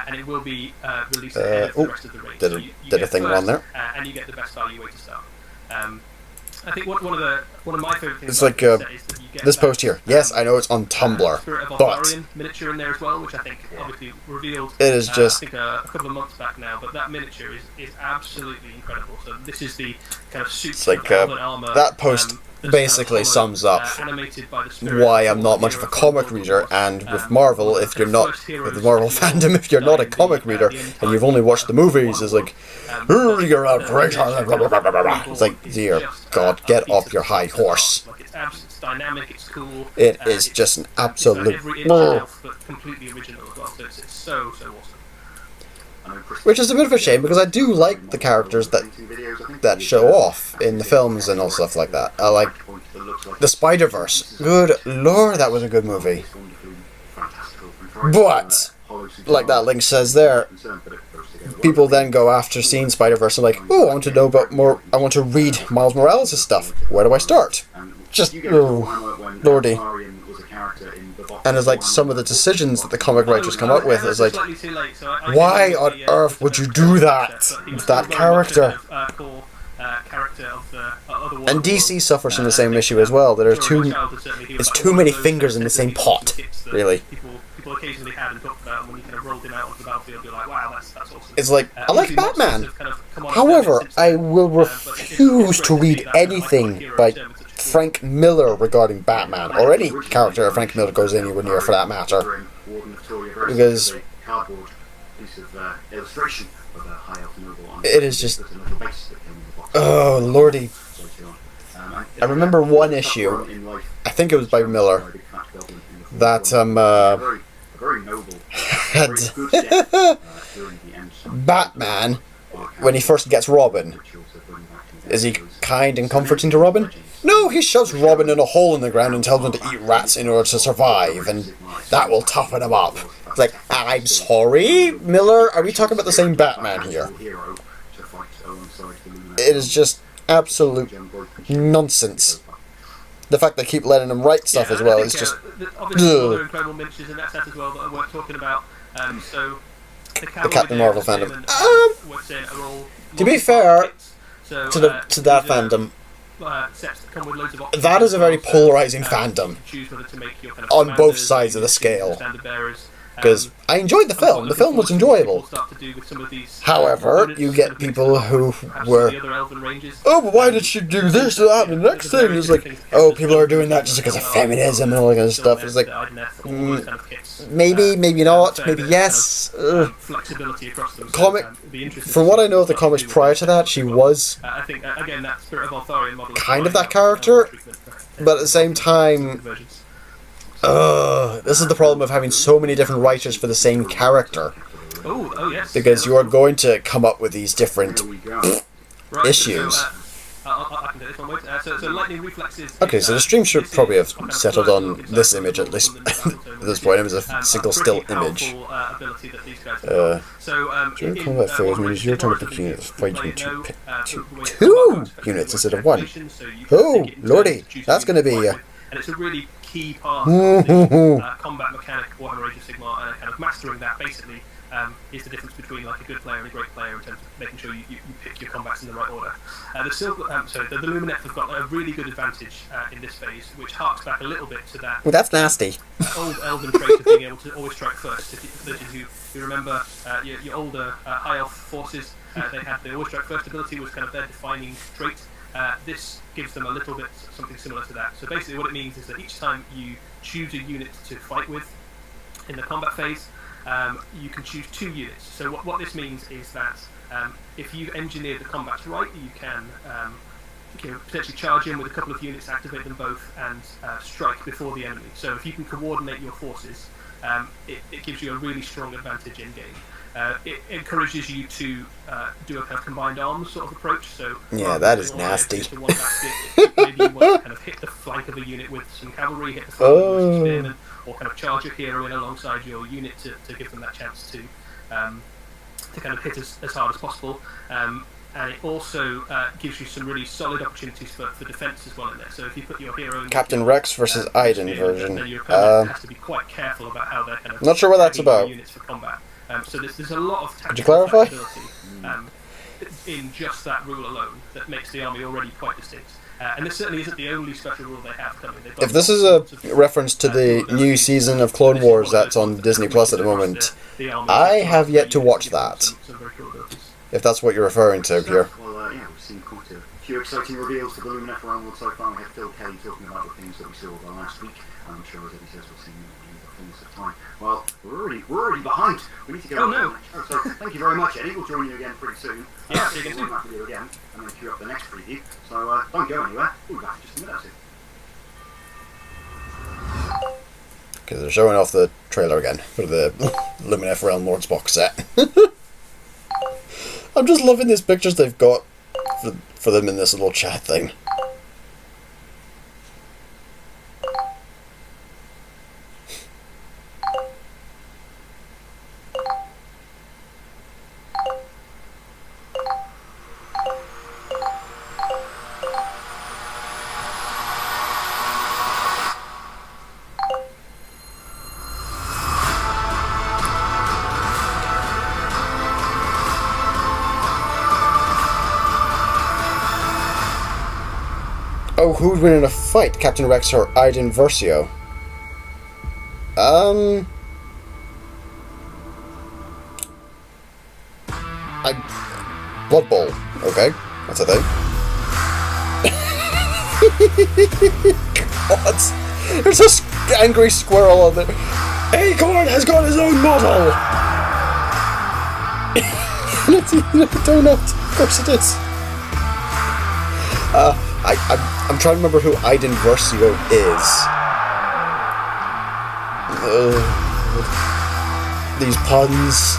Speaker 3: And it will be released ahead of the rest of the range.
Speaker 1: Did a thing wrong there.
Speaker 3: And you get the best value way to start. I think one of my favourite things
Speaker 1: it's like
Speaker 3: is that you get
Speaker 1: this
Speaker 3: that,
Speaker 1: post here. Yes, I know it's on Tumblr,
Speaker 3: Spirit of
Speaker 1: but
Speaker 3: Altharian miniature in there as well, which I think obviously revealed.
Speaker 1: it is just
Speaker 3: I think a couple of months back now, but that miniature is absolutely incredible. So this is the kind of suit.
Speaker 1: It's like
Speaker 3: armor,
Speaker 1: that post basically sums up why I'm not much of a comic reader, and with Marvel, if you're not with the Marvel fandom, if you're not a comic reader and you've only watched the movies, it's like, you're a great. It's like, dear God, get off your high horse.
Speaker 3: It's dynamic, it's cool.
Speaker 1: It is just an absolute.
Speaker 3: Every inch itself, but completely original as well. So it's so awesome.
Speaker 1: Which is a bit of a shame, because I do like the characters that show off in the films and all stuff like that. I like the Spider-Verse. Good Lord, that was a good movie. But, like that link says there, people then go after seeing Spider-Verse and like, oh, I want to know about more, I want to read Miles Morales' stuff. Where do I start? Just, oh, lordy. And it's like some of the decisions that the comic writers come up with is like, why on earth would you do that with that character? And DC suffers from the same issue as well. There are it's too many fingers in the same pot, really.
Speaker 3: People occasionally had and talked about when you kind of rolled him out onto the battlefield, you're like, wow, that's awesome.
Speaker 1: It's like, I like Batman. However, I will refuse to read anything by Frank Miller regarding Batman, or any character Frank Miller goes anywhere near for that matter. Because it is just, oh lordy. I remember one issue, I think it was by Miller, that had Batman, when he first gets Robin, is he kind and comforting to Robin? No, he shoves Robin in a hole in the ground and tells him to eat rats in order to survive, and that will toughen him up. It's like, I'm sorry, Miller, are we talking about the same Batman here? It is just absolute nonsense. The fact they keep letting him write stuff as well is just.
Speaker 3: Obviously, other incredible miniatures in that set as well that I weren't talking about. So the
Speaker 1: Captain Marvel fandom. To be
Speaker 3: be
Speaker 1: fair to that fandom, that is a very polarizing fandom on both sides of the scale. Because I enjoyed the film. The film was enjoyable. However, you get people who were, oh, but why did she do this or that? And the next thing is like, oh, people are doing that just because of feminism and all that kind of stuff. It's like, maybe, maybe not, maybe yes. Comic. From what I know of the comics prior to that, she was kind of that character, but at the same time. This is the problem of having so many different writers for the same character.
Speaker 3: Oh, yes.
Speaker 1: Because you are going to come up with these different issues.
Speaker 3: So lightning reflexes.
Speaker 1: Okay, so the stream should probably have settled on this image at least this point, it was a
Speaker 3: a
Speaker 1: single
Speaker 3: pretty
Speaker 1: still
Speaker 3: powerful,
Speaker 1: image.
Speaker 3: Ability that these guys have got. So
Speaker 1: During
Speaker 3: in
Speaker 1: combat phase,
Speaker 3: Warhammer
Speaker 1: means your turn to
Speaker 3: Warhammer
Speaker 1: pick units,
Speaker 3: the
Speaker 1: fight
Speaker 3: player
Speaker 1: you
Speaker 3: know,
Speaker 1: pick
Speaker 3: the way
Speaker 1: two
Speaker 3: combat works,
Speaker 1: units instead of
Speaker 3: works
Speaker 1: one.
Speaker 3: calculation, so you can
Speaker 1: Oh,
Speaker 3: take it in turns
Speaker 1: lordy,
Speaker 3: to choose
Speaker 1: that's
Speaker 3: who
Speaker 1: going to
Speaker 3: you
Speaker 1: be...
Speaker 3: fight with. And it's a really key part of the combat mechanic of Warhammer Age of Sigmar, and kind of mastering that basically is the difference between like a good player and a great player in terms of making sure you pick your combats in the right order. The Lumineth have got a really good advantage in this phase, which harks back a little bit to that
Speaker 1: Well, that's nasty.
Speaker 3: old elven trait of being able to always strike first. If those of you who remember your older high elf forces, they had the always strike first ability was kind of their defining trait. This gives them a little bit something similar to that. So basically what it means is that each time you choose a unit to fight with in the combat phase, you can choose 2 units. So what this means is that if you've engineered the combats right, you can potentially charge in with a couple of units, activate them both, and strike before the enemy. So if you can coordinate your forces, it gives you a really strong advantage in game. It encourages you to do a kind of combined arms sort of approach. So
Speaker 1: Yeah, that is nasty.
Speaker 3: Into one basket, maybe you want to kind of hit the flank of a unit with some cavalry, hit the front with some spearmen, or kind of charge your hero in alongside your unit to give them that chance to kind of hit as hard as possible. And it also gives you some really solid opportunities for defence as well in there. So if you put your hero in
Speaker 1: Captain Rex versus Aiden version.
Speaker 3: then your opponent has to be quite careful about how they're kind of
Speaker 1: Not sure what that's
Speaker 3: heading their
Speaker 1: about.
Speaker 3: units for combat. So there's a lot of
Speaker 1: Could you
Speaker 3: tactical
Speaker 1: clarify?
Speaker 3: flexibility in just that rule alone that makes the army already quite distinct. And this certainly isn't the only special rule they have coming. They've got
Speaker 1: If this is
Speaker 3: lots
Speaker 1: a
Speaker 3: of,
Speaker 1: reference to the new season of Clone Wars that's on Disney Plus at the moment, I have yet to watch that.
Speaker 3: Some very cool abilities.
Speaker 1: If that's what you're referring to here.
Speaker 2: Well, yeah, we've seen quite a few exciting reveals for the Lumineth realm so far. We had Phil Kelly talking about the things that we saw last week. I'm sure, as Eddie says, we'll see in the fullness of time. Well, we're already behind. We need to go.
Speaker 3: Oh, no.
Speaker 2: So thank you very much, Eddie. We'll join you again pretty soon.
Speaker 3: Yeah, see you again soon.
Speaker 2: We'll have to do again, and then queue up the next preview. So don't go anywhere. We'll be back in just a minute or two.
Speaker 1: Because they're showing off the trailer again for the Lumineth Realm Lords box set. I'm just loving these pictures they've got for them in this little chat thing. Oh, who would win in a fight? Captain Rex or Aiden Versio? Blood Bowl. Okay, that's a thing. God, there's a angry squirrel on there. Acorn has got his own model! And it's eating a donut. Of course it is. I'm trying to remember who Aiden Versio is. These puns.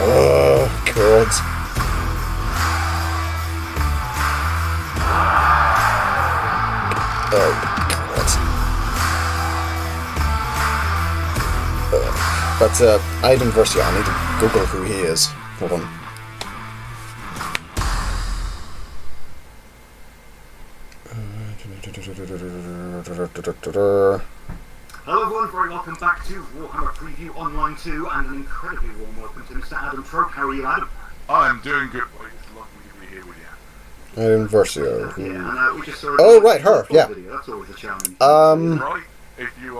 Speaker 1: Oh, God. Oh, God. But Aiden Versio, I need to Google who he is. Hold on.
Speaker 2: Hello everyone, very welcome back to Warhammer Preview Online 2 and an incredibly warm welcome to Mr. Adam Trope. How are you, Adam?
Speaker 4: I'm doing good, boy. It's lovely to be here with you.
Speaker 1: Aiden Versio.
Speaker 2: Yeah, and we just saw
Speaker 1: Oh, right, her, yeah.
Speaker 2: Video. That's always a challenge.
Speaker 4: Right? If you're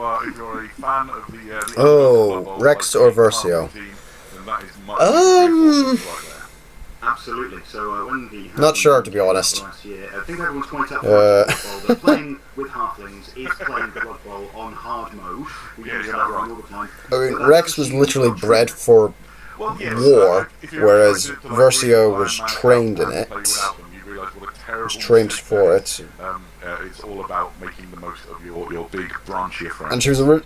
Speaker 4: a fan of the
Speaker 1: Oh,
Speaker 4: Blood Bowl,
Speaker 1: Rex
Speaker 4: like
Speaker 1: or
Speaker 4: the
Speaker 1: Versio?
Speaker 4: team, then that is much right there.
Speaker 2: Absolutely. So when the
Speaker 1: Not sure, to be honest.
Speaker 2: Last year, I think everyone's quite up for Blood Bowl. That playing with halflings is playing Blood Bowl on hard mode. We
Speaker 4: Yeah,
Speaker 2: use
Speaker 4: you're
Speaker 2: that
Speaker 4: not
Speaker 2: wrong
Speaker 4: wrong.
Speaker 2: all the time.
Speaker 1: I mean,
Speaker 2: But that's
Speaker 1: Rex was
Speaker 2: actually
Speaker 1: literally
Speaker 2: not true.
Speaker 1: bred for
Speaker 4: Well, yes,
Speaker 1: war,
Speaker 4: if you're
Speaker 1: whereas
Speaker 4: referring to, like,
Speaker 1: Versio
Speaker 4: really
Speaker 1: was
Speaker 4: blind man
Speaker 1: trained
Speaker 4: and
Speaker 1: in
Speaker 4: play
Speaker 1: it.
Speaker 4: without them, you realise what a terrible
Speaker 1: Was trained
Speaker 4: mistake
Speaker 1: for
Speaker 4: that is.
Speaker 1: it.
Speaker 4: It's all about making the most of your big branchier friends.
Speaker 1: And she was a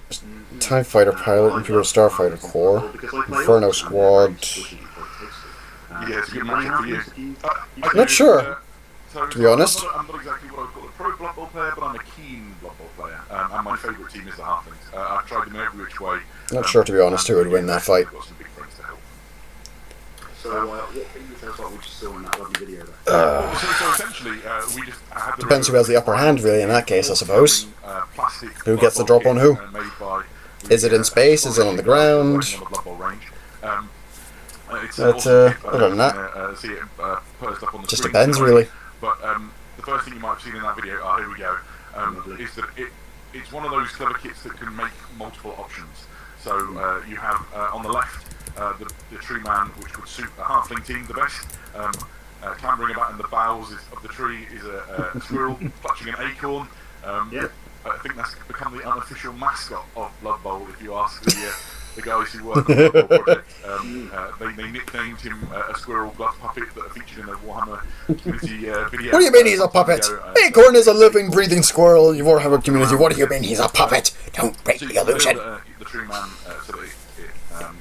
Speaker 1: TIE Fighter pilot, Imperial Starfighter Corps, Inferno Squad.
Speaker 4: Yeah, it's a good matchup for you.
Speaker 1: Not sure, to be honest.
Speaker 4: I'm not exactly what I would call a pro Blood Bowl player, but I'm a keen Blood Bowl player. And my favourite team is the Halflings. I've tried them every which way.
Speaker 1: Not sure, to be honest, who would win that fight.
Speaker 4: I've got some big friends to help.
Speaker 2: So, what can you tell us about what you saw in that lovely video there?
Speaker 4: So essentially, we just had the
Speaker 1: Depends who has the upper hand, really, in that case, I suppose. Who gets the drop on who? Is it in space? Is it on the ground? But other than that, just depends, really.
Speaker 4: But the first thing you might have seen in that video, here we go, is that it's one of those clever kits that can make multiple options. So you have on the left the tree man, which would suit a halfling team the best. Clambering about in the boughs of the tree is a squirrel clutching an acorn. I think that's become the unofficial mascot of Blood Bowl, if you ask the guys who work on the Blood Bowl project. They nicknamed him a squirrel glove puppet that featured in the Warhammer community video.
Speaker 1: What do you mean he's a puppet? Acorn is a living, breathing squirrel in the Warhammer community. What do you mean he's a puppet? Don't break the illusion.
Speaker 4: The tree man, so that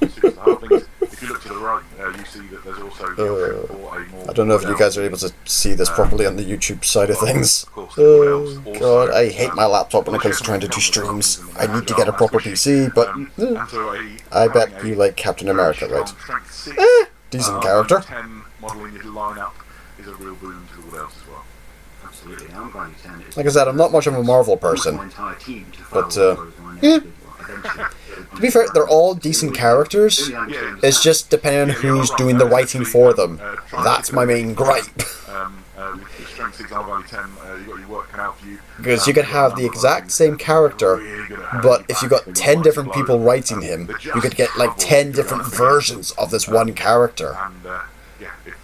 Speaker 4: it suits the halflings. If you look to the right, you see that there's also the option for a more...
Speaker 1: I don't know if you guys are able to see this properly on the YouTube side of things.
Speaker 4: Of course,
Speaker 1: Oh god, I hate my laptop when it comes to trying to do streams. I need to get a proper PC, but I bet you like Captain America, right? Decent character.
Speaker 4: 10 modelling your line-up is a real boon to the Wood Elves as well.
Speaker 2: Absolutely, I'm buying 10.
Speaker 1: Like I said, I'm not much of a Marvel person, but to be fair, they're all decent characters. It's just depending on who's doing the writing for them. That's my main gripe.
Speaker 4: With strength 6 armor value 10, you got your work cut out for you.
Speaker 1: Because you could have the exact same character, but if you got 10 different people writing him, you could get like 10 different versions of this one character.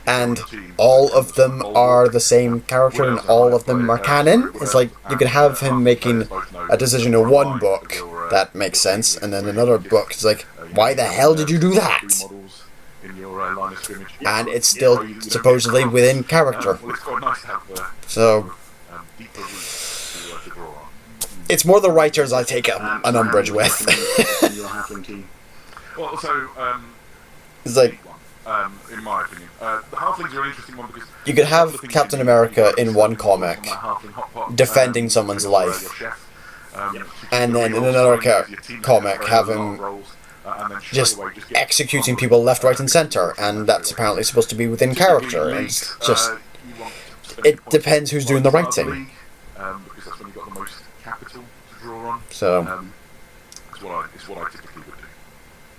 Speaker 1: And all of them are the same character and all of them are canon. It's like you could have him making a decision in one book that makes sense, and then another book is like, why the hell did you do that? And it's still supposedly within character. So it's more the writers I take an umbrage with.
Speaker 4: Well, so
Speaker 1: It's like,
Speaker 4: in my opinion, the halflings are an interesting one because
Speaker 1: you could have Captain America in one comic defending someone's life, and then in another comic have him just executing people left, right, and centre, and that's apparently supposed to be within character. And it's just, it depends who's doing the writing.
Speaker 4: Because that's when you've got the most capital to draw on.
Speaker 1: So
Speaker 4: It's what I typically would do.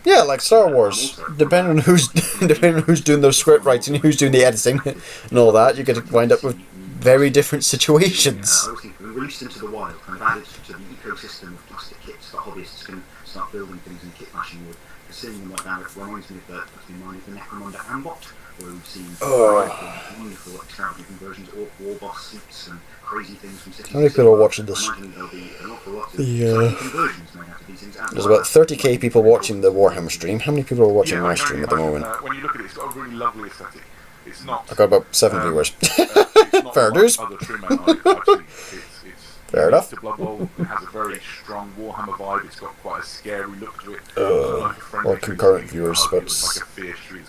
Speaker 1: yeah, like Star Wars, depending on who's doing the script writing, who's doing the editing, and all that, you could wind up with very different situations.
Speaker 2: I was thinking, we released into the wild, kind of added to the ecosystem of plastic kits that hobbyists can start building things and kit bashing with. Seeing them like that reminds me of the Necromunda Ambot, where we've seen wonderful, extravagant conversions, orc war boss suits, and crazy things from cities.
Speaker 1: How many people are watching this?
Speaker 2: There'll be an awful lot of conversions made out of these things.
Speaker 1: There's about 30k people watching the Warhammer stream. How many people are watching my stream at the moment?
Speaker 4: When you look at it, it's got a really lovely aesthetic. It's not.
Speaker 1: I've got about 7 viewers. Fair dues. Fair enough.
Speaker 4: Blood Bowl has a very strong Warhammer vibe. It's got quite a scary look to it.
Speaker 1: Or concurrent viewers, but
Speaker 4: like a fierce tree.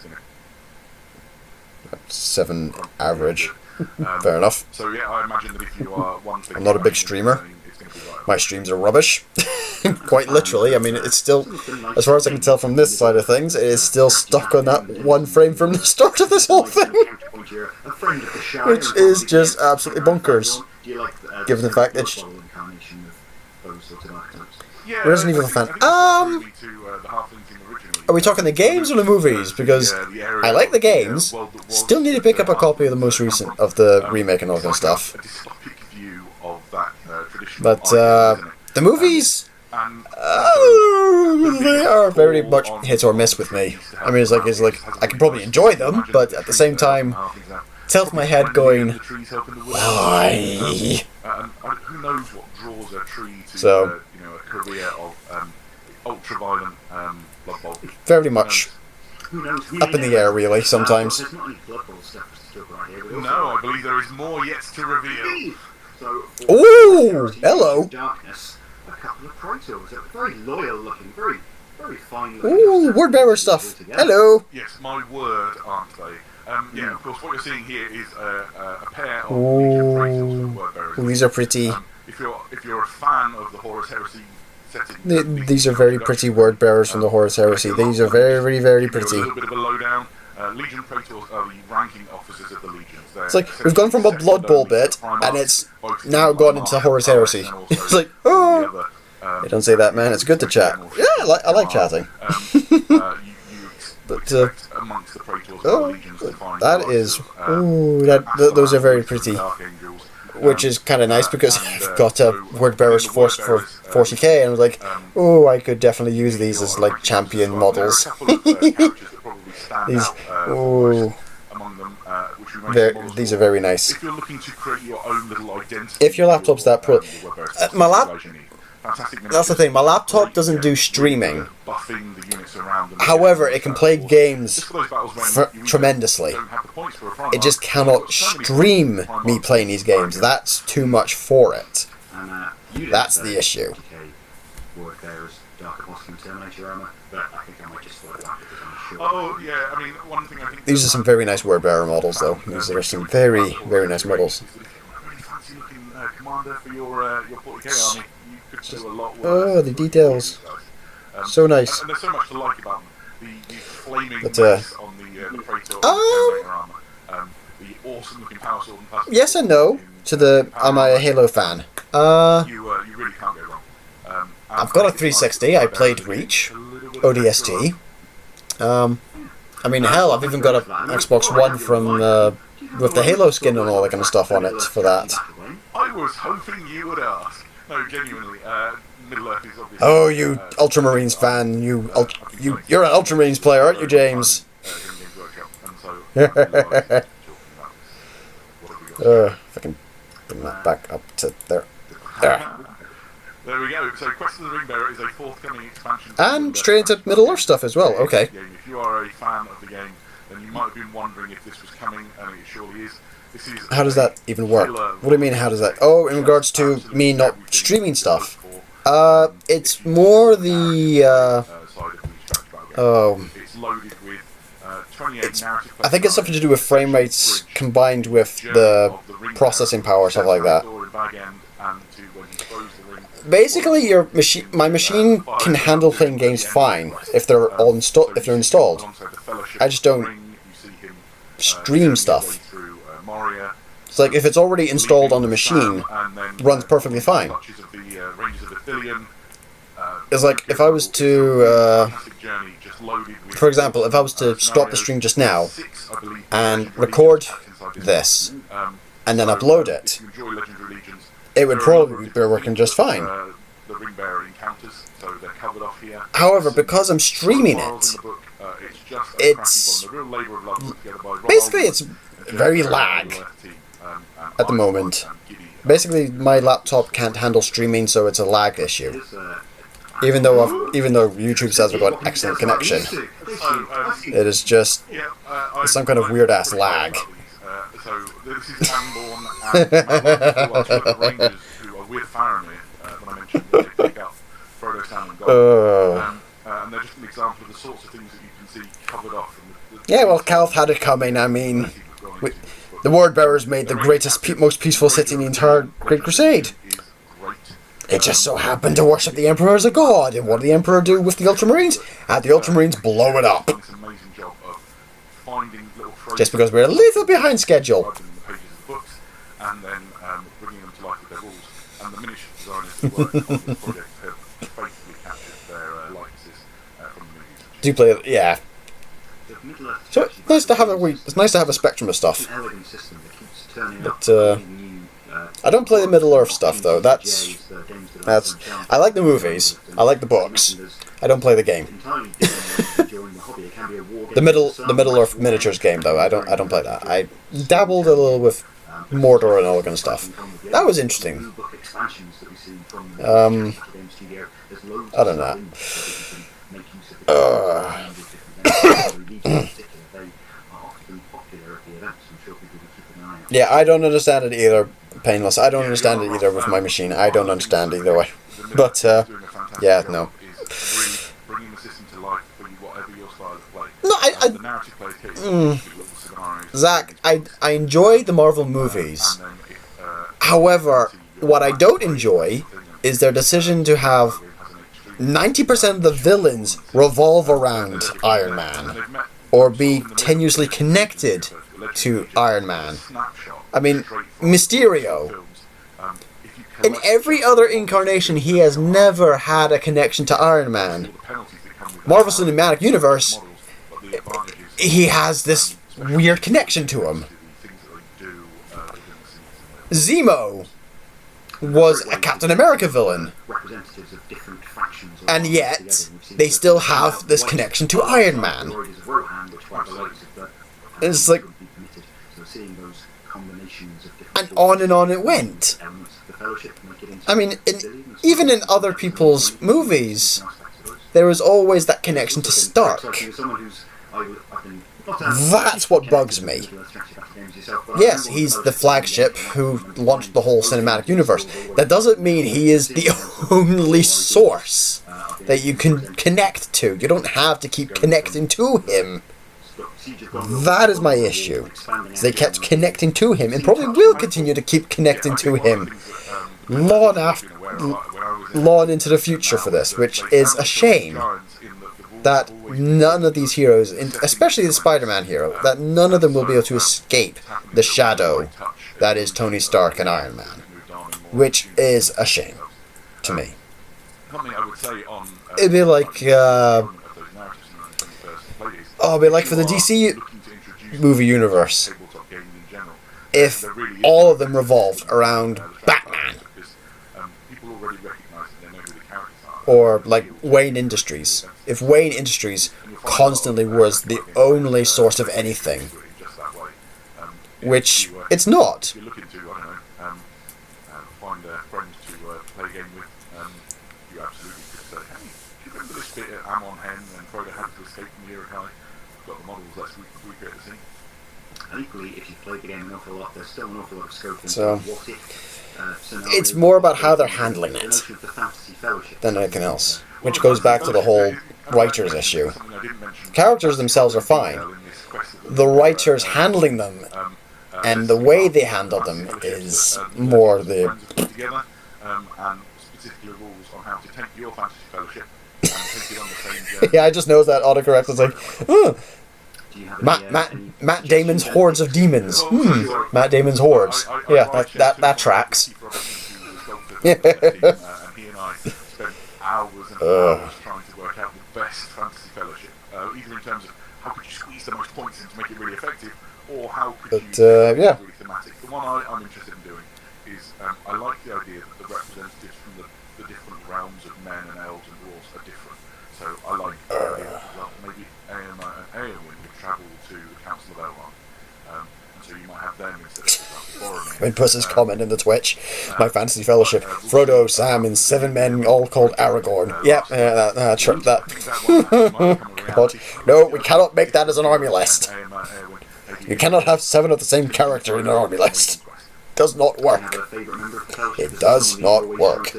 Speaker 1: 7 average. Fair enough.
Speaker 4: So yeah, I imagine that if you are one thing,
Speaker 1: I'm not a big streamer. My streams are rubbish. Quite literally. I mean, it's still, as far as I can tell from this side of things, it is still stuck on that one frame from the start of this whole thing. Which is just absolutely bonkers. Given the fact that Resident Evil fan. Are we talking the games or the movies? Because I like the games. Still need to pick up a copy of the most recent, of the remake and all that kind of stuff. But the movies, they are very much hit or miss with me. I mean, it's like I can probably enjoy them, but at the same time, tilt my head going, why?
Speaker 4: Who knows what draws a tree to
Speaker 1: So,
Speaker 4: a career of ultra-violent Blood Bowl.
Speaker 1: Very much up in the air, really, sometimes.
Speaker 2: There's not any Blood Bowl stuff to talk about here.
Speaker 4: No, I believe there is more yet to reveal.
Speaker 2: So,
Speaker 1: Ooh, hello.
Speaker 2: Darkness, a couple of Protoss, very loyal looking, very fine looking.
Speaker 1: Ooh, word bearer stuff. Hello.
Speaker 4: Yes, my word, aren't they? Yeah, of course, what you're seeing here is a pair of Legion Protoss word bearers.
Speaker 1: These are pretty.
Speaker 4: If you're a fan of the Horus Heresy setting.
Speaker 1: These are very pretty word bearers from the Horus Heresy. These are very, very pretty.
Speaker 4: A little bit of a lowdown. Legion Praetors are the ranking officers of the legions.
Speaker 1: It's like, we've gone from a Blood Bowl bit, and it's now gone into Horus Heresy. It's like, oh! They don't say that, man. It's good to chat. Yeah, I like chatting. But,
Speaker 4: amongst the Praetors
Speaker 1: oh,
Speaker 4: legions to find
Speaker 1: that is... Ooh, those are very pretty. Which is kind of nice, because I've got a word bearers for 40k, and I was like, oh, I could definitely use these as, like, champion models. These, oh...
Speaker 4: among them,
Speaker 1: these are very nice.
Speaker 4: If you're looking to create your own little identity,
Speaker 1: if your laptop's that pro, that's the thing. My laptop doesn't do streaming. However, it can play games tremendously. It just cannot stream me playing these games. That's too much for it. That's the issue.
Speaker 4: Oh yeah, I mean, one thing I think
Speaker 1: these are some very nice word bearer models, though. These are some very, very nice models.
Speaker 4: Really fancy looking commander for your 40k army. You could do a lot worse.
Speaker 1: Oh, the details, so nice.
Speaker 4: And there's so much to like about them. The flaming
Speaker 1: but,
Speaker 4: mace on the Praetor armor, the awesome looking power sword and plasma.
Speaker 1: Yes and no. To the, am I a Halo fan?
Speaker 4: You really can't go wrong.
Speaker 1: I've got a 360. I played Reach, ODST. I mean, hell, I've even got an Xbox One from with the Halo skin and all that kind of stuff on it for that.
Speaker 4: I was hoping you would ask. No, genuinely, Middle Earth is obviously...
Speaker 1: Oh, you Ultramarines fan! You're an Ultramarines player, aren't you, James? If I can bring that back up to there.
Speaker 4: There we go. So Quest of the Ringbearer is a forthcoming expansion.
Speaker 1: And straight into Middle Earth stuff as well. Okay.
Speaker 4: If you are a fan of the game, then you might have been wondering if this was coming, and it surely is. This is
Speaker 1: how does that even work? What do you mean, how does that... Oh, in regards to me not streaming stuff. It's more the...
Speaker 4: It's loaded with 28 narrative...
Speaker 1: I think it's something to do with frame rates combined with the processing power, stuff like that. Basically, my machine can handle playing games fine if they're installed. I just don't stream stuff. It's like if it's already installed on the machine, it runs perfectly fine. It's like if I was to, for example, if I was to stop the stream just now and record this and then upload it, it would probably be working just fine. However, because I'm streaming it, it's basically it's very lag at the moment. Basically, my laptop can't handle streaming, so it's a lag issue. Even though YouTube says I've got an excellent connection, it is just some kind of weird ass lag.
Speaker 4: So this is Anborn and Rangers who are with Faramir, that I mentioned, they pick up Frodo, Sam and Gollum. And they're just an example of the sorts of things that you can see covered off.
Speaker 1: Yeah, well, Calth had it coming. I mean, the Word Bearers made the greatest, most peaceful city in the entire Great Crusade. It just so happened to worship the Emperor as a god, and what did the Emperor do with the Ultramarines? Had the Ultramarines blow it up. Just because we're a little behind schedule.
Speaker 4: And then bringing them to life with their rules. And the miniature designers who work on this project have faithfully captured their likenesses from the movies.
Speaker 1: Do you play it? Yeah. So it's nice to have it's nice to have a spectrum of stuff. But I don't play the Middle Earth stuff though. That's I like the movies. I like the books. I don't play the game. the Middle Earth miniatures game though. I don't play that. I dabbled a little with Mordor and all that kind of stuff. That was interesting. I don't know. Yeah, I don't understand it either. Painless. I don't understand it either with my machine. I don't understand either way. But yeah, no. No, Zach, I enjoy the Marvel movies. However, what I don't enjoy is their decision to have 90% of the villains revolve around Iron Man, or be tenuously connected to Iron Man. I mean, Mysterio. In every other incarnation, he has never had a connection to Iron Man. Marvel Cinematic Universe, he has this weird connection to him. Zemo was a Captain America villain, and yet they still have this connection to Iron Man. It's like, and on it went. I mean, even in other people's movies, there was always that connection to Stark. That's what bugs me. Yes, he's the flagship who launched the whole cinematic universe. That doesn't mean he is the only source that you can connect to. You don't have to keep connecting to him. That is my issue. They kept connecting to him, and probably will continue to keep connecting to him long into the future for this, which is a shame. That none of these heroes, especially the Spider-Man hero, that none of them will be able to escape the shadow that is Tony Stark and Iron Man, which is a shame to me. It'd be like, it'd be like for the DC movie universe, if all of them revolved around Batman. Or like Wayne Industries. If Wayne Industries constantly was the only source of anything, which it's not.
Speaker 4: You're looking to, I don't know, find friends to play a game with, you absolutely could say, hey, do you remember this bit at Amon Hen and Frodo had to escape from Uruk-hai? We've got the models, let's recreate the scene.
Speaker 2: And equally, if you've played the game an awful lot, there's still an awful lot of scope in what if.
Speaker 1: It's more about how they're handling it than anything else, which goes back to the whole writers issue. Characters themselves are fine. The writers handling them and the way they handle them is more the... Yeah, I just know that autocorrect is like, Matt Damon's Hordes of Demons. Matt Damon's Hordes. Yeah, that tracks.
Speaker 4: And he and I spent hours and hours trying to work out the best fantasy fellowship, either in terms of how could you squeeze the most points in to make it really effective, or how could you make it really thematic. The one I'm interested in doing is I like the idea that the representatives from the different realms of men and elves and dwarves are different. So I like the idea that, well, maybe Eowyn would travel to the Council of Elrond. And so you might have them instead of Boromir.
Speaker 1: When Puss's comment in the Twitch, my fantasy fellowship, Frodo, Sam, and 7 men all called Aragorn. Yep, God. No, we cannot make that as an army list. You cannot have 7 of the same character in an army list. Does not work. It does not work.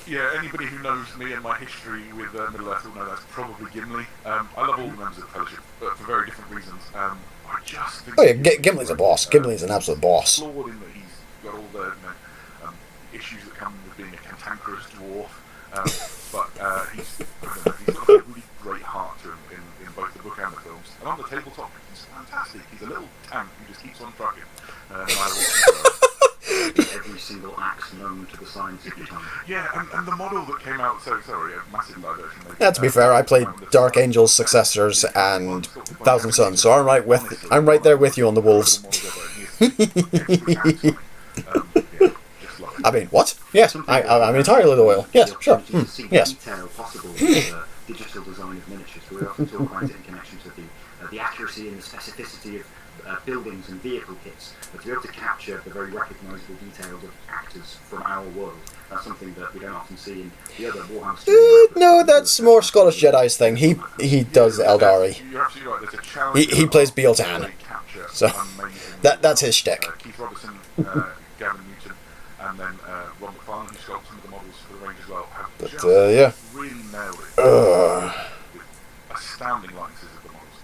Speaker 4: Yeah, anybody who knows me and my history with Middle-earth will know that's probably Gimli. I love all the members of the Fellowship, but for very different reasons. I just think...
Speaker 1: Oh yeah, Gimli's a boss. Gimli's an absolute boss.
Speaker 4: Flawed in that he's got all the issues that come with being a cantankerous dwarf, but he's got a really great heart to him in both the book and the films. And on the tabletop, he's fantastic. He's a little tank who just keeps on trucking.
Speaker 2: Every single axe known to the science of the time.
Speaker 4: Yeah, and the model that came out, sorry, a massive diversion.
Speaker 1: Yeah, to be fair, I played Dark Angels, Successors, and Thousand Suns, so I'm right there with you on the wolves. I mean, what? Yes, I'm entirely loyal. Yes, sure. Yes.
Speaker 2: Digital design of miniatures. We often talk about it in connection to the accuracy and the specificity of buildings and vehicle kits, but to be able to capture the very recognisable details of actors from our world, that's something that we don't often see in the other Warhammer stories.
Speaker 1: No, that's more Scottish Jedi's thing. He does Eldari.
Speaker 4: You're absolutely right. There's a challenge.
Speaker 1: He plays Bealtan. So that's his shtick.
Speaker 4: Keith Robertson, Gavin Newton, and then Ron McFarlane, who sculpted some of the models for the range as well, have
Speaker 1: yeah.
Speaker 4: really nailed it. With astounding likenesses of the models.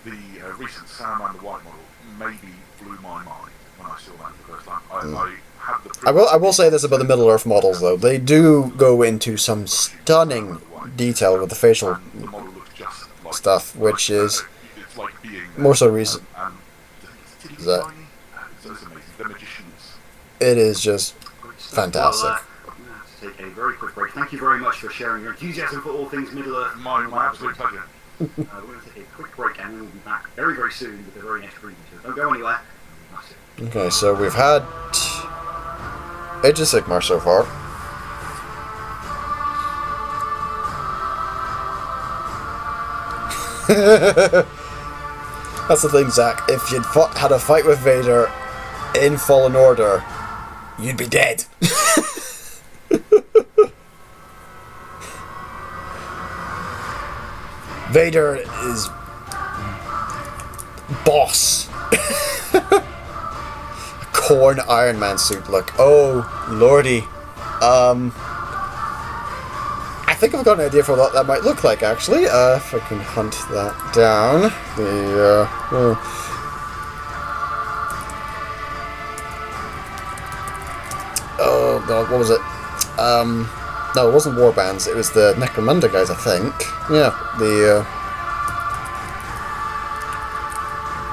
Speaker 4: The recent Saruman the White model maybe blew my mind when I saw that for the first time. I had the
Speaker 1: I will say this about the Middle Earth models though. They do go into some stunning detail with the facial
Speaker 4: the model looks just like
Speaker 1: stuff, which is
Speaker 4: it's like being
Speaker 1: more so reason.
Speaker 4: It's
Speaker 1: that
Speaker 4: amazing. The magicians.
Speaker 1: it is just
Speaker 2: Great stuff.
Speaker 1: fantastic.
Speaker 2: Well, I'm going to have to take a very quick break. Thank you very much for sharing your enthusiasm for all things Middle Earth.
Speaker 4: My absolute pleasure.
Speaker 2: We're going to take a quick break and then we'll be back very, very soon with the very next preview. So don't go anywhere. That's it.
Speaker 1: Okay, so we've had Age of Sigmar so far. That's the thing, Zach. If you'd had a fight with Vader in Fallen Order, you'd be dead. Vader is boss. Corn Iron Man suit look. Oh, lordy. I think I've got an idea for what that might look like, actually. If I can hunt that down. Oh, God, what was it? No, it wasn't Warbands. It was the Necromunda guys, I think. Yeah,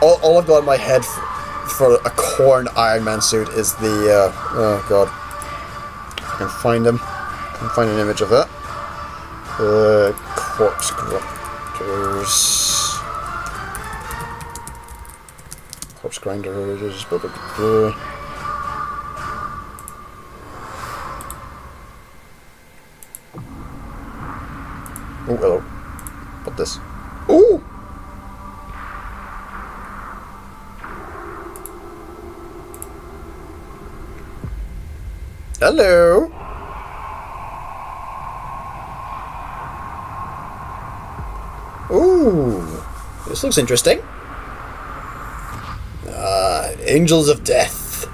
Speaker 1: all I've got in my head for a Corn Iron Man suit is the, oh god, if I can find him, I can find an image of it. Corpse grinders, blah, blah, blah, blah. Oh, hello. What this? Ooh! Hello! Ooh! This looks interesting. Angels of Death.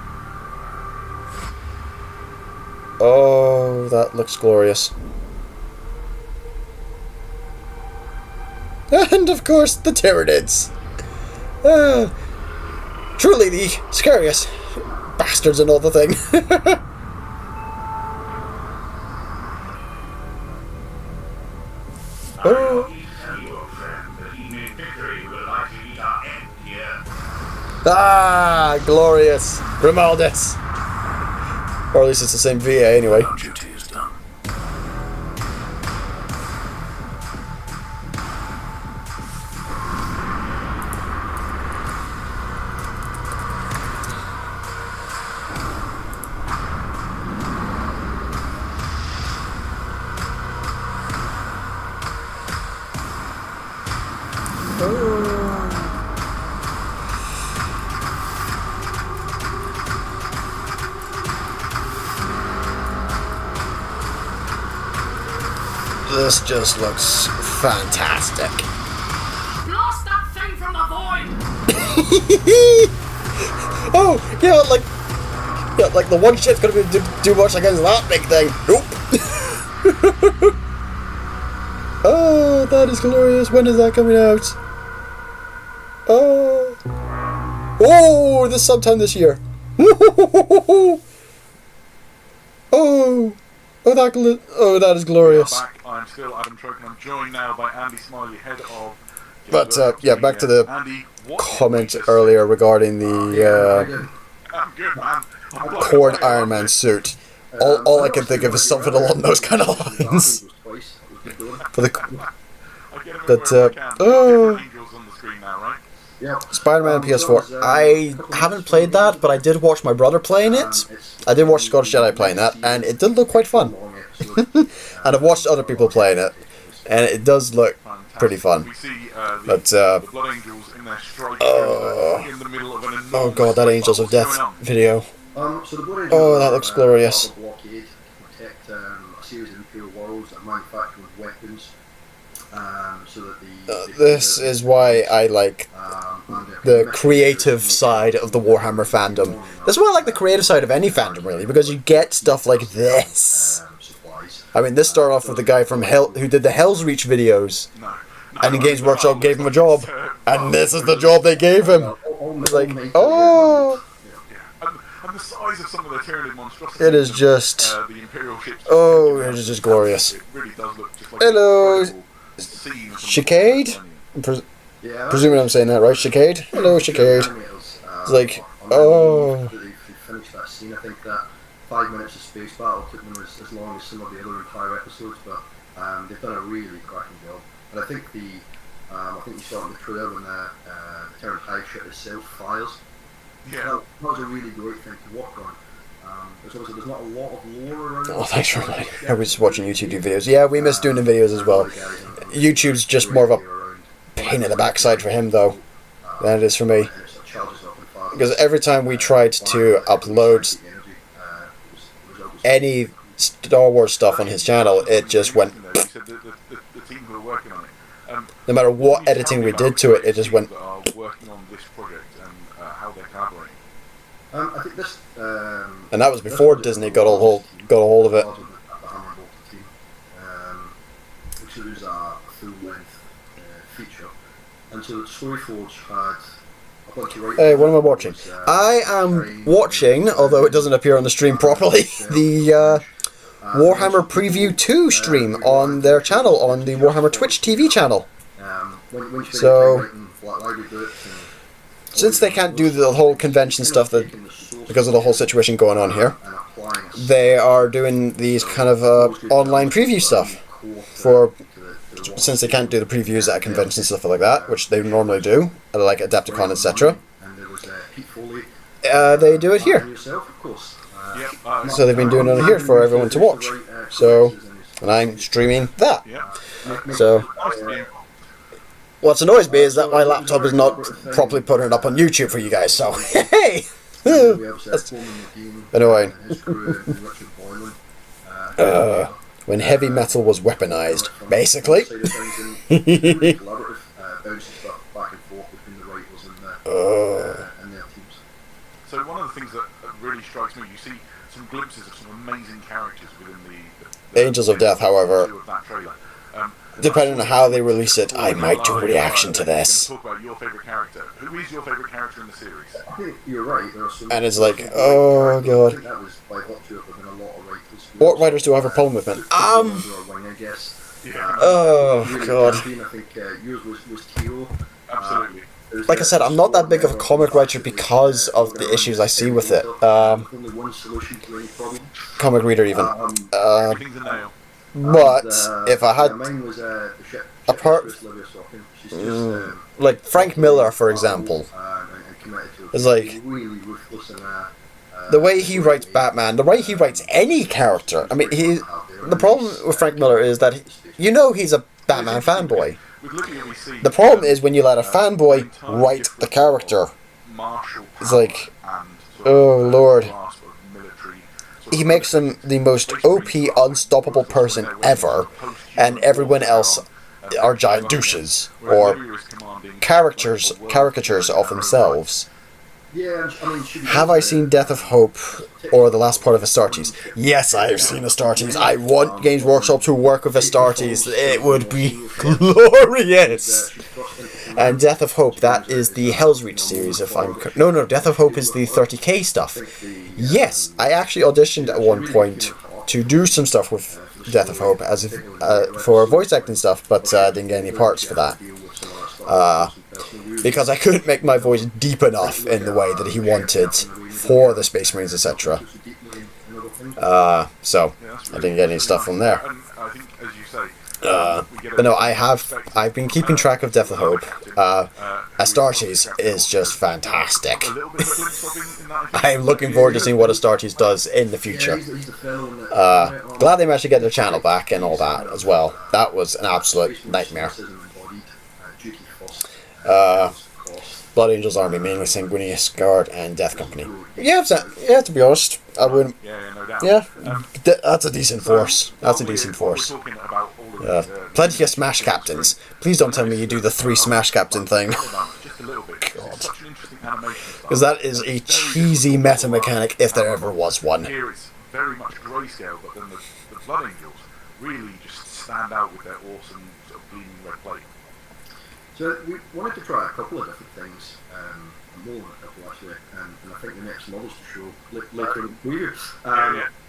Speaker 1: Oh, that looks glorious. And of course, the Tyranids. Truly the scariest bastards in all the thing. Oh. Ah, glorious. Grimaldus. Or at least it's the same VA anyway.
Speaker 5: Duty is done.
Speaker 1: This just looks fantastic.
Speaker 3: Blast that thing from the void!
Speaker 1: Oh, like the one shit's gonna be do much against that big thing. Nope. Oh, that is glorious. When is that coming out? Oh, this sometime this year. That is glorious.
Speaker 4: I'm still Adam Troken. I'm joined now by Andy Smiley, head of.
Speaker 1: But yeah, back to the
Speaker 4: Andy,
Speaker 1: comment earlier regarding the
Speaker 4: I'm good, man.
Speaker 1: Corn Iron Man suit. All I can think of is something along those kind of lines. For the
Speaker 4: Angels on the screen now, right?
Speaker 1: Spider-Man PS4. I haven't played that, but I did watch my brother playing it. I did watch Scottish Jedi playing that, and it did look quite fun. And I've watched other people playing it, and it does look pretty fun.
Speaker 4: We see
Speaker 1: But
Speaker 4: the Blood Angels in their strike in the middle of an enormous
Speaker 1: oh god, that Angels of Death video.
Speaker 2: Oh,
Speaker 1: that looks glorious.
Speaker 2: Blockade to protect a series of imperial worlds that manufacture with weapons. So that
Speaker 1: This is why I like the creative side of the Warhammer fandom. This is why I like the creative side of any fandom, really, because you get stuff like this. I mean, this started off with the guy from Hell who did the Hell's Reach videos, and the Games Workshop gave him a job, and this is the job they gave him. It's like, oh.
Speaker 4: And And the size of some of the Tyranid monstrosities.
Speaker 1: It is just...
Speaker 4: the Imperial ships.
Speaker 1: Oh, it is just glorious.
Speaker 4: It really does look just like
Speaker 1: Hello,
Speaker 4: Chicade?
Speaker 1: Presuming I'm saying that right, Chicade? Hello, Chicade. It's like, oh...
Speaker 2: They finished that scene. I think that 5 minutes of space battle took them as long as some of the other entire episodes, but they've done a really cracking job. And I think I think you saw it in the trailer when the Terran Hive ship itself fires.
Speaker 4: Yeah.
Speaker 2: That was a really great thing to work on. There's not a lot of lore around.
Speaker 1: Oh, thanks for reminding. I was watching YouTube do videos. Yeah, we miss doing the videos as well. YouTube's just more of a pain in the backside for him, though, than it is for me. Because every time we tried to upload any Star Wars stuff on his channel, it just went... No matter what editing we did to it, it just went...
Speaker 4: working on this project and how they're collaborating.
Speaker 2: I think this...
Speaker 1: And that was before Disney got a hold of it.
Speaker 2: Which was a full-length feature. And so Storyforge had a bunch of...
Speaker 1: Hey, what am I watching? I am watching, although it doesn't appear on the stream properly, the Warhammer Preview 2 stream on their channel, on the Warhammer Twitch TV channel. So, since they can't do the whole convention stuff because of the whole situation going on here, they are doing these kind of online preview stuff since they can't do the previews at conventions and stuff like that, which they normally do, like Adepticon, etc. They do it here. So they've been doing it here for everyone to watch. So, and I'm streaming that. So, what's annoys me is that my laptop is not properly putting it up on YouTube for you guys. So, hey! Anyway. When heavy metal was weaponized, basically.
Speaker 4: So one of the things that really strikes me, you see some glimpses of some amazing characters within the
Speaker 1: Angels of Death, however,
Speaker 4: of that trailer.
Speaker 1: depending on how they release it, I might do a reaction to this.
Speaker 4: Talk about your favourite character. Who is your favourite character in the series?
Speaker 2: I think you're right. There are some
Speaker 1: And it's like, oh god.
Speaker 2: that was by virtue of there being a lot of writers.
Speaker 1: What writers do I have a problem with, man?
Speaker 4: Yeah.
Speaker 1: Oh god.
Speaker 2: I think yours was Kiro.
Speaker 4: Absolutely.
Speaker 1: Like I said, I'm not that big of a comic writer because of the issues I see with it.
Speaker 2: Only one solution to any problem.
Speaker 1: Comic reader even.
Speaker 4: Everything's a nail.
Speaker 1: But if I had
Speaker 2: mine was the ship.
Speaker 1: apart,
Speaker 2: She's just
Speaker 1: like Frank Miller, for example,
Speaker 2: and committed to
Speaker 1: is like
Speaker 2: really ruthless and
Speaker 1: the way he writes Batman, the way he writes any character. I mean, the problem with Frank Miller is that he's a Batman fanboy. The problem is when you let a fanboy write the character. It's like, oh lord. He makes him the most OP, unstoppable person ever, and everyone else are giant douches, or caricatures of themselves. Have I seen Death of Hope, or the last part of Astartes? Yes, I have seen Astartes. I want Games Workshop to work with Astartes. It would be glorious! And Death of Hope, that is the Hell's Reach series, if I'm... No, Death of Hope is the 30k stuff. Yes, I actually auditioned at one point to do some stuff with Death of Hope as if, for voice acting stuff, but didn't get any parts for that. Because I couldn't make my voice deep enough in the way that he wanted for the Space Marines, etc. So I didn't get any stuff from there. But no, I've been keeping track of Death of Hope. Astartes is just fantastic. I'm looking forward to seeing what Astartes does in the future. Glad they managed to get their channel back and all that as well. That was an absolute nightmare. Blood Angels Army, mainly Sanguinius Guard and Death Company. Yeah, to be honest, I wouldn't. Yeah, that's a decent force. Plenty of Smash Captains. Please don't tell me you do the 3 Smash Captain thing. God. Because that is a cheesy meta mechanic if there ever was one.
Speaker 4: Here it's very much grayscale, but then the Blood Angels really just stand out with their awesome sort of gleaming red plate.
Speaker 2: So we wanted to try a couple of different things, more than a couple actually, and I think the next models to show later in the year,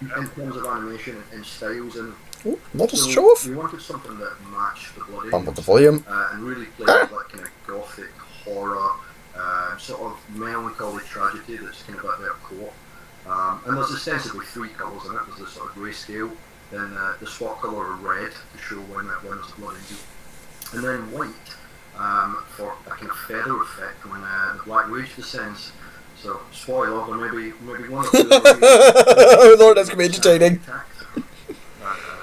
Speaker 2: in terms of animation and styles. And
Speaker 1: Ooh, models show off.
Speaker 2: We wanted something that matched the Blood
Speaker 1: Bump up
Speaker 2: Angels,
Speaker 1: the volume.
Speaker 2: and really played with that kind of gothic horror, sort of melancholy tragedy that's kind of at their core. And there's ostensibly 3 colours in it. There's the sort of grayscale, then the swap colour of red to show when there's a Blood Angel, and then white for a kind of feather effect when the Black Rage descends. So, spoiler, there maybe one or two.
Speaker 1: Oh Lord, that's gonna be entertaining.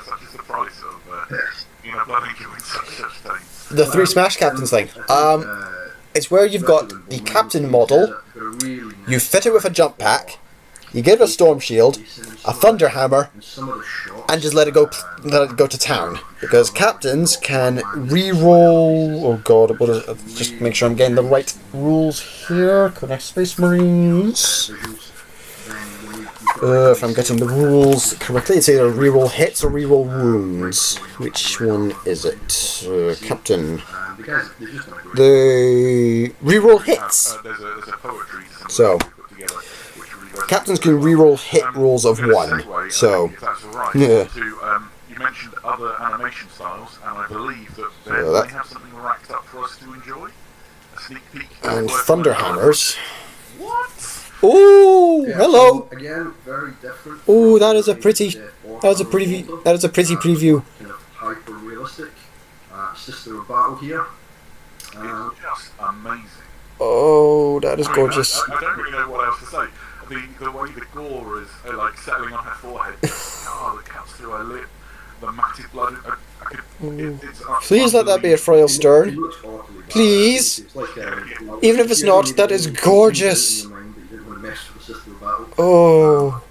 Speaker 4: Such a surprise of Blood Angel in such things.
Speaker 1: The 3 Smash Captains thing. It's where you've got the Captain model, you fit it with a jump pack, you give it a Storm Shield, a Thunder Hammer, and just let it go to town. Because Captains can re-roll... Oh god, what is it? Just make sure I'm getting the right rules here. Connect Space Marines. If I'm getting the rules correctly, it's either re-roll hits or re-roll wounds. Which one is it? Captain. The re-roll hits. So, Captains can re-roll hit rolls of 1. So, yeah.
Speaker 4: You mentioned other animation styles, and I believe that they have something racked up for us to enjoy. A sneak peek.
Speaker 1: And Thunder Hammers.
Speaker 4: What?
Speaker 1: Oh, hello.
Speaker 2: So again, very different.
Speaker 1: Oh, that is a pretty preview. That is a pretty preview.
Speaker 2: Kind of hyper realistic Sister of Battle here.
Speaker 4: It's just amazing.
Speaker 1: Oh, that is gorgeous.
Speaker 4: I don't really know what else to say. The way the gore is like settling on her forehead. The cuts through her lip, the matted blood.
Speaker 1: Please let that be a frail stern. Please. Even if it's not, that is gorgeous. Oh.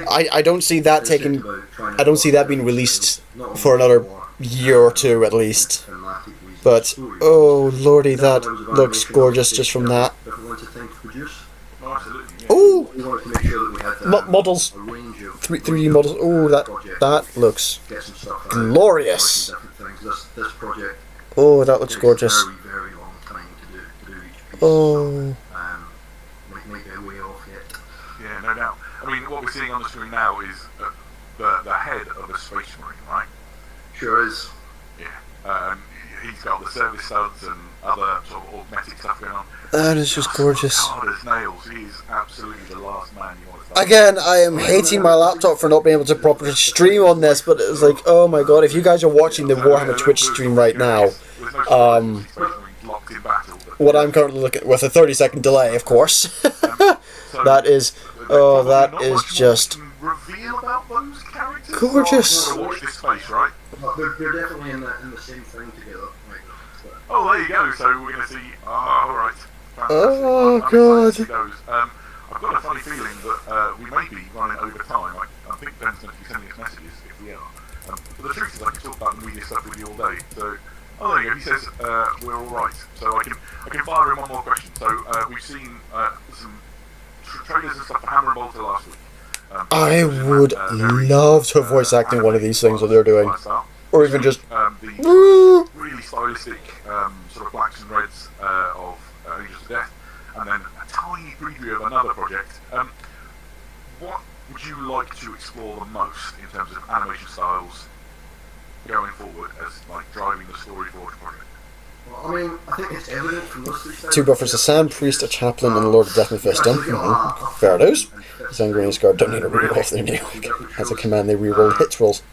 Speaker 1: I don't see that taking. I don't see that being released for another year or 2 at least. But oh lordy, that looks gorgeous just from that. Oh, models, 3D models. Oh, that looks glorious. Oh, that looks gorgeous. Oh.
Speaker 4: Yeah, no doubt. I mean, what we're seeing on the screen now is the head of a Space Marine, right?
Speaker 2: Sure is.
Speaker 4: Yeah. He's got the service studs and other sort of augmetic stuff going on.
Speaker 1: That is just gorgeous.
Speaker 4: Hard as nails. He is absolutely the last man you want to start.
Speaker 1: Again, I am hating my laptop for not being able to properly stream on this, but it's like, oh my god, if you guys are watching the Warhammer Twitch stream right now, what I'm currently looking at, with a 30-second delay, of course, that is just
Speaker 4: reveal about those characters.
Speaker 1: Gorgeous.
Speaker 4: Watch this space, right?
Speaker 2: They're definitely in the same thing together.
Speaker 4: Oh, there you go. So we're going to see. All right.
Speaker 1: Oh god.
Speaker 4: I've got a funny feeling that we may be running over time. I think Ben's going to be sending us messages if we are. But the truth is, I can talk about the media stuff with you all day. So, there you go. He says we're all right. So I can fire him one more question. So we've seen some trailers and stuff for Hammer and Bolter last week.
Speaker 1: I would love to voice act in one of these things that they're doing. Or even just...
Speaker 4: the really stylistic sort of blacks and reds of Angels of Death. And then a tiny preview of another project. What would you like to explore the most in terms of animation styles going forward as like driving the story forward project?
Speaker 2: Well, I mean, I think it's evident from those 3
Speaker 1: 2 buffers, a Sand Priest, a Chaplain, and a Lord of Death Mephiston. Fair dues. Sanguinius Guard don't need a reroll if they're new. As a command, they reroll hits rolls.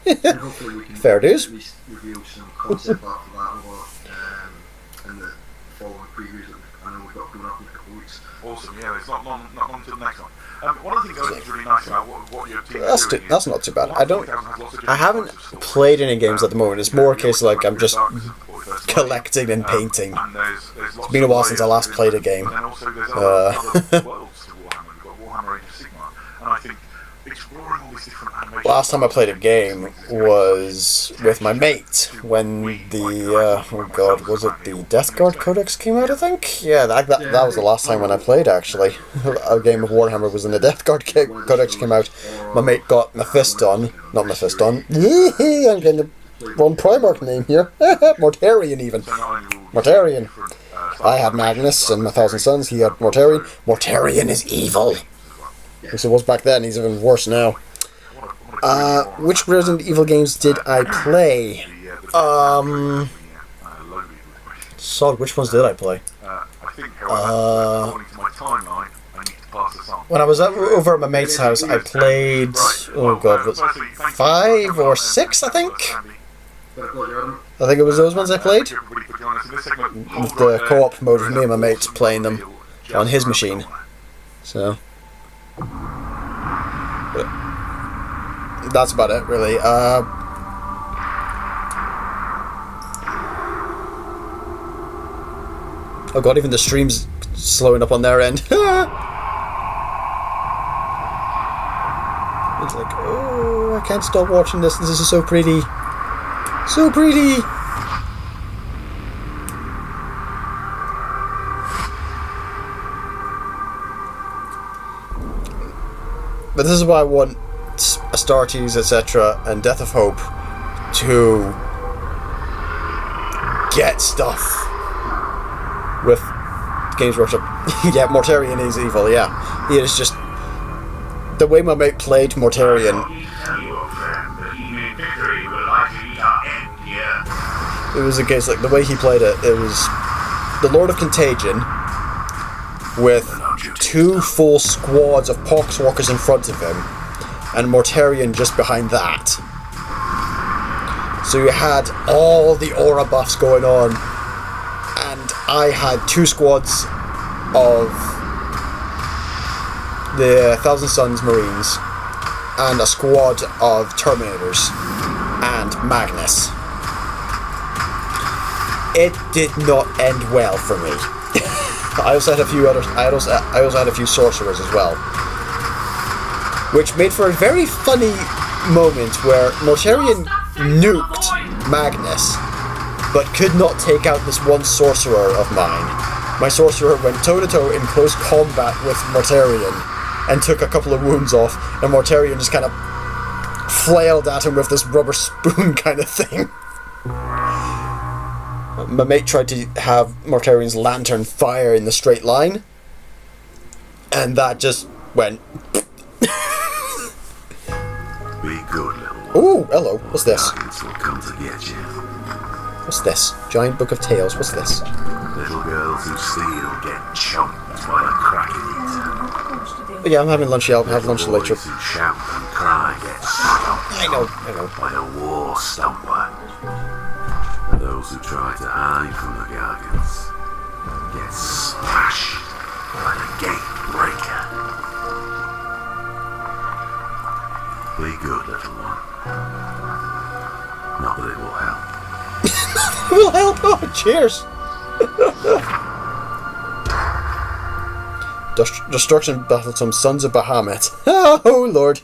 Speaker 1: Fair dues.
Speaker 2: Reveal some concept art for that over in the following previews that I know we've got coming up in a couple of weeks.
Speaker 4: Awesome, yeah, it's not long until the next one. One of the things I think is really nice about what your team
Speaker 1: That's
Speaker 4: is doing
Speaker 1: that's not too bad. I haven't played any games at the moment. It's more a case of like I'm just collecting and painting. It's been a while since I last played a game.
Speaker 4: And then also there's other worlds to Warhammer. You've got Warhammer Age of Sigmar, and I think exploring all these different animations.
Speaker 1: Last time I played a game was with my mate when the oh god, was it the Death Guard Codex came out? I think. Yeah, that was the last time when I played actually. A game of Warhammer was when the Death Guard Codex came out. My mate got Mephiston, not Mephiston. I'm getting Wrong Primarch name here. Mortarion even.
Speaker 4: So not only will you
Speaker 1: Mortarion.
Speaker 4: get different,
Speaker 1: I had Magnus and my Thousand Sons. He had Mortarion. Mortarion is evil. At least it was back then. He's even worse now. Which Resident Evil games did I play? Sod, which ones did I play?
Speaker 4: I think, however, according to my timeline, I need to pass this on.
Speaker 1: When I was over at my mate's house, I played, oh god, was 5 or 6, I think? I think it was those ones I played. With the co-op mode with me and my mates playing them on his machine. So, that's about it, really. Oh god, even the stream's slowing up on their end. It's like, oh, I can't stop watching this. This is so pretty. So pretty! But this is why I want Astartes, etc., and Death of Hope to get stuff with Games Workshop. Yeah, Mortarion is evil, yeah. He is just... The way my mate played Mortarion... It was a case, like, the way he played it, it was the Lord of Contagion with 2 full squads of Poxwalkers in front of him, and Mortarion just behind that. So you had all the aura buffs going on, and I had 2 squads of the Thousand Sons Marines, and a squad of Terminators, and Magnus. It did not end well for me. I also had a few others. I also had a few sorcerers as well, which made for a very funny moment where Mortarion nuked Magnus, but could not take out this one sorcerer of mine. My sorcerer went toe-to-toe in close combat with Mortarion and took a couple of wounds off, and Mortarion just kind of flailed at him with this rubber spoon kind of thing. My mate tried to have Mortarion's lantern fire in the straight line, and that just went.
Speaker 5: Be good, little one.
Speaker 1: Ooh, hello. What's this?
Speaker 5: Dragons will come to get you.
Speaker 1: What's this? Giant Book of Tales. What's this?
Speaker 5: Little girls who steal get chomped by a cracking eater.
Speaker 1: But yeah, I'm having lunch. Yeah, I'll have lunch later.
Speaker 5: Boys who shout and cry get stomped
Speaker 1: I know.
Speaker 5: by a war stomper. Those who try to hide from the Gargants get smashed by the gate breaker. Be good, little one. Not that it will help.
Speaker 1: Will help. Oh, cheers. Destruction Battlesome Sons of Bahamut. Oh Lord.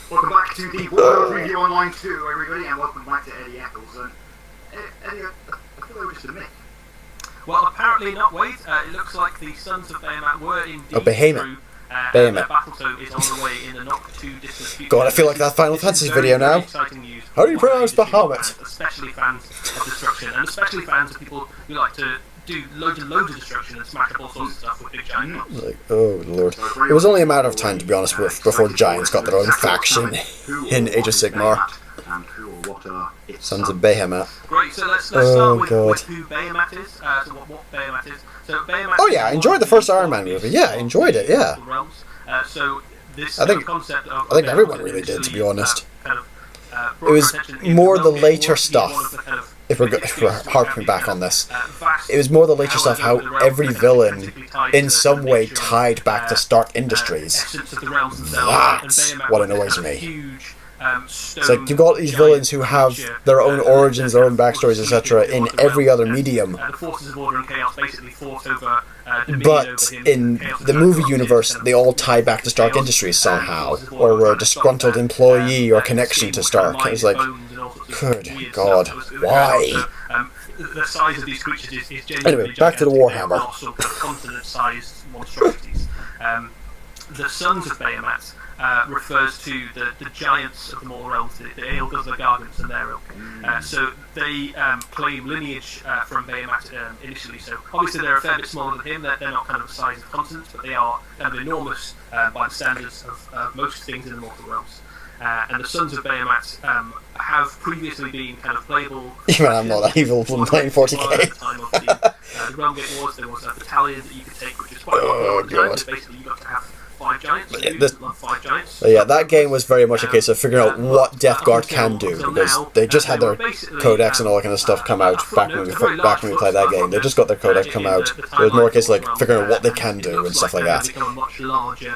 Speaker 2: Welcome back to the Warhammer Review Online 2, everybody, and welcome back to Eddie Eccles. Eddie, I thought they were just a myth.
Speaker 3: Well, apparently not, Wade. It looks like the Sons of Bahamut were indeed
Speaker 1: Behemoth.
Speaker 3: true.
Speaker 1: Behemoth.
Speaker 3: Battletoad is on the way in the not too distant future.
Speaker 1: God, I feel like that Final Fantasy video now.
Speaker 3: Exciting news.
Speaker 1: How do you pronounce Bahamut?
Speaker 3: Especially fans of destruction, and especially fans of people who like to do loads and loads of destruction and smash up all sorts of stuff with big giant mobs.
Speaker 1: Like, oh Lord. It was only a matter of time, to be honest, before Giants got their own faction in Age of Sigmar.
Speaker 2: And who or what are its
Speaker 1: Sons of Bahamut.
Speaker 3: Great, so let's
Speaker 1: Oh,
Speaker 3: start with
Speaker 1: God.
Speaker 3: who Bahamut is. So what Bahamut is. So Bahamut.
Speaker 1: Oh yeah, I enjoyed the first Iron Man movie. Yeah, I enjoyed it, yeah.
Speaker 3: Realms. So this
Speaker 1: I think-
Speaker 3: concept of
Speaker 1: I think
Speaker 3: Bahamut
Speaker 1: everyone really did, to be
Speaker 3: initially,
Speaker 1: honest.
Speaker 3: kind of,
Speaker 1: It was
Speaker 3: brought attention in
Speaker 1: more the
Speaker 3: realm
Speaker 1: later
Speaker 3: war to be
Speaker 1: stuff.
Speaker 3: one of the kind of
Speaker 1: If we're harping back on this, it was more the later stuff, how every villain in some way tied back to Stark Industries. That's what annoys me. It's like you've got these villains who have their own origins, their own backstories, etc. in every other medium.
Speaker 3: The forces of order and chaos basically fought over
Speaker 1: But in the movie universe, they all tie back to Stark Industries somehow, or were a disgruntled employee or connection to Stark. It was like, good God, why?
Speaker 3: The size of these creatures is
Speaker 1: Anyway, back to the Warhammer.
Speaker 3: Continent-sized monstrosities. The Sons of Bahamut refers to the giants of the Mortal Realms, the Aelgas, the Gargants, and their ilk. So they claim lineage from Behemat initially. So obviously they're a fair bit smaller than him. They're not kind of the size of continents, but they are kind of enormous by the standards of most things in the Mortal Realms. And the Sons of Behemat have previously been kind of playable.
Speaker 1: Even I'm not that evil from playing 40k.
Speaker 3: At the time of the Realm Gate Wars, there was a battalion that you could take, which is quite popular. Basically, you got to have 5 giants. So you love 5 giants.
Speaker 1: Yeah, that game was very much a case of figuring out what Death Guard can do, because they just had their codex and all that kind of stuff come out back when we played that game. They just got their codex come out. It was more a case of like figuring out what they can do and stuff like that.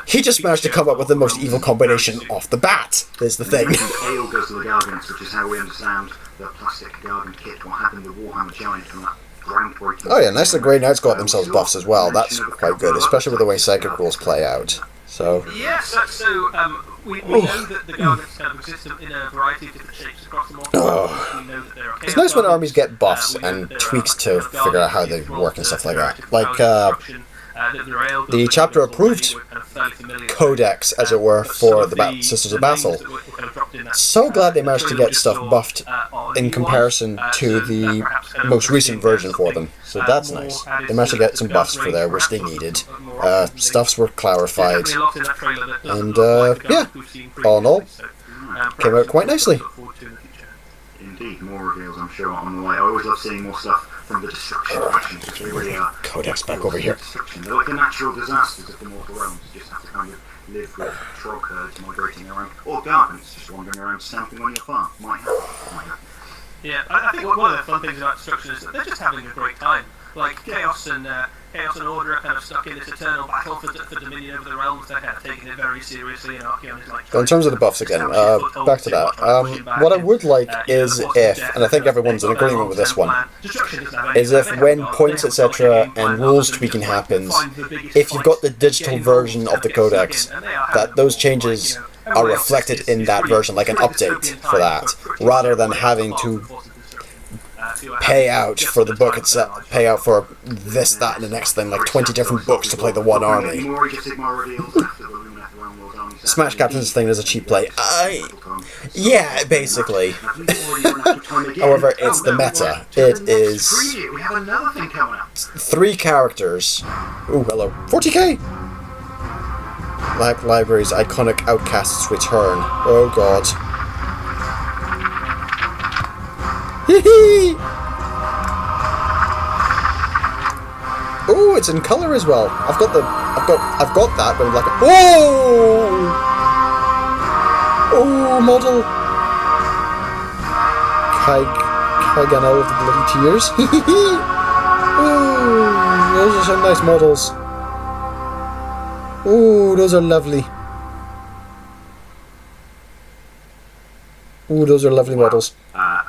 Speaker 1: He just managed to come up with the most evil combination off the bat, is the thing.
Speaker 2: Aelgas and the Gargants, which is how we understand the plastic Gargant kit, what happened with Warhammer Giant from that groundbreaking.
Speaker 1: Oh yeah, nice the Grey Knights got themselves buffs as well. That's quite good, especially with the way Psychic rules play out. So
Speaker 3: yes, so we know that the Gargants kind of exist in a variety of different shapes across the Mortal Realms. We know that there are
Speaker 1: it's nice when armies get buffs and tweaks to figure out how they work and stuff like that. Like the chapter approved codex, as it were, for the Sisters of Battle. So glad they managed to get stuff buffed in comparison to the most recent version for them. So that's nice. They managed to get some buffs for there, which they needed. Stuffs were clarified. And yeah, all in all, came out quite nicely.
Speaker 2: Indeed, more reveals, I'm sure, on the way. I always love seeing more stuff from the destruction factions, because they really are.
Speaker 1: Codex back over here.
Speaker 2: They're like the natural disasters of the Mortal Realms. You just have to kind of live with trog herds migrating around, or Gargants just wandering around stamping on your farm. Might happen.
Speaker 3: Yeah, I think one of the fun things about destruction is that they're just having a great time. Like Chaos and Order are kind of stuck in this eternal battle for dominion over the realms. They're kind of taking it very seriously, and Archaon is like.
Speaker 1: So in terms of the buffs again, back to that. What I would like is if, and I think everyone's in agreement with this one, is if when points etc. and rules tweaking happens, if you've got the digital version of the codex, that those changes are reflected in that version, like an update for that, rather than having to pay out for the book itself, pay out for this, that, and the next thing, like 20 different books to play the one army. Smash Captain's thing is a cheap play. Yeah, basically. However, it's the meta. It is 3 characters. Ooh, hello. 40k! Black Library's iconic outcasts return. Oh god. Hee. Oh, it's in color as well. I've got that, but I'm like, whoa! Oh, model. Kaigano of the Bloody Tears. Oh, those are some nice models. Oh, those are lovely. Oh, those are lovely models.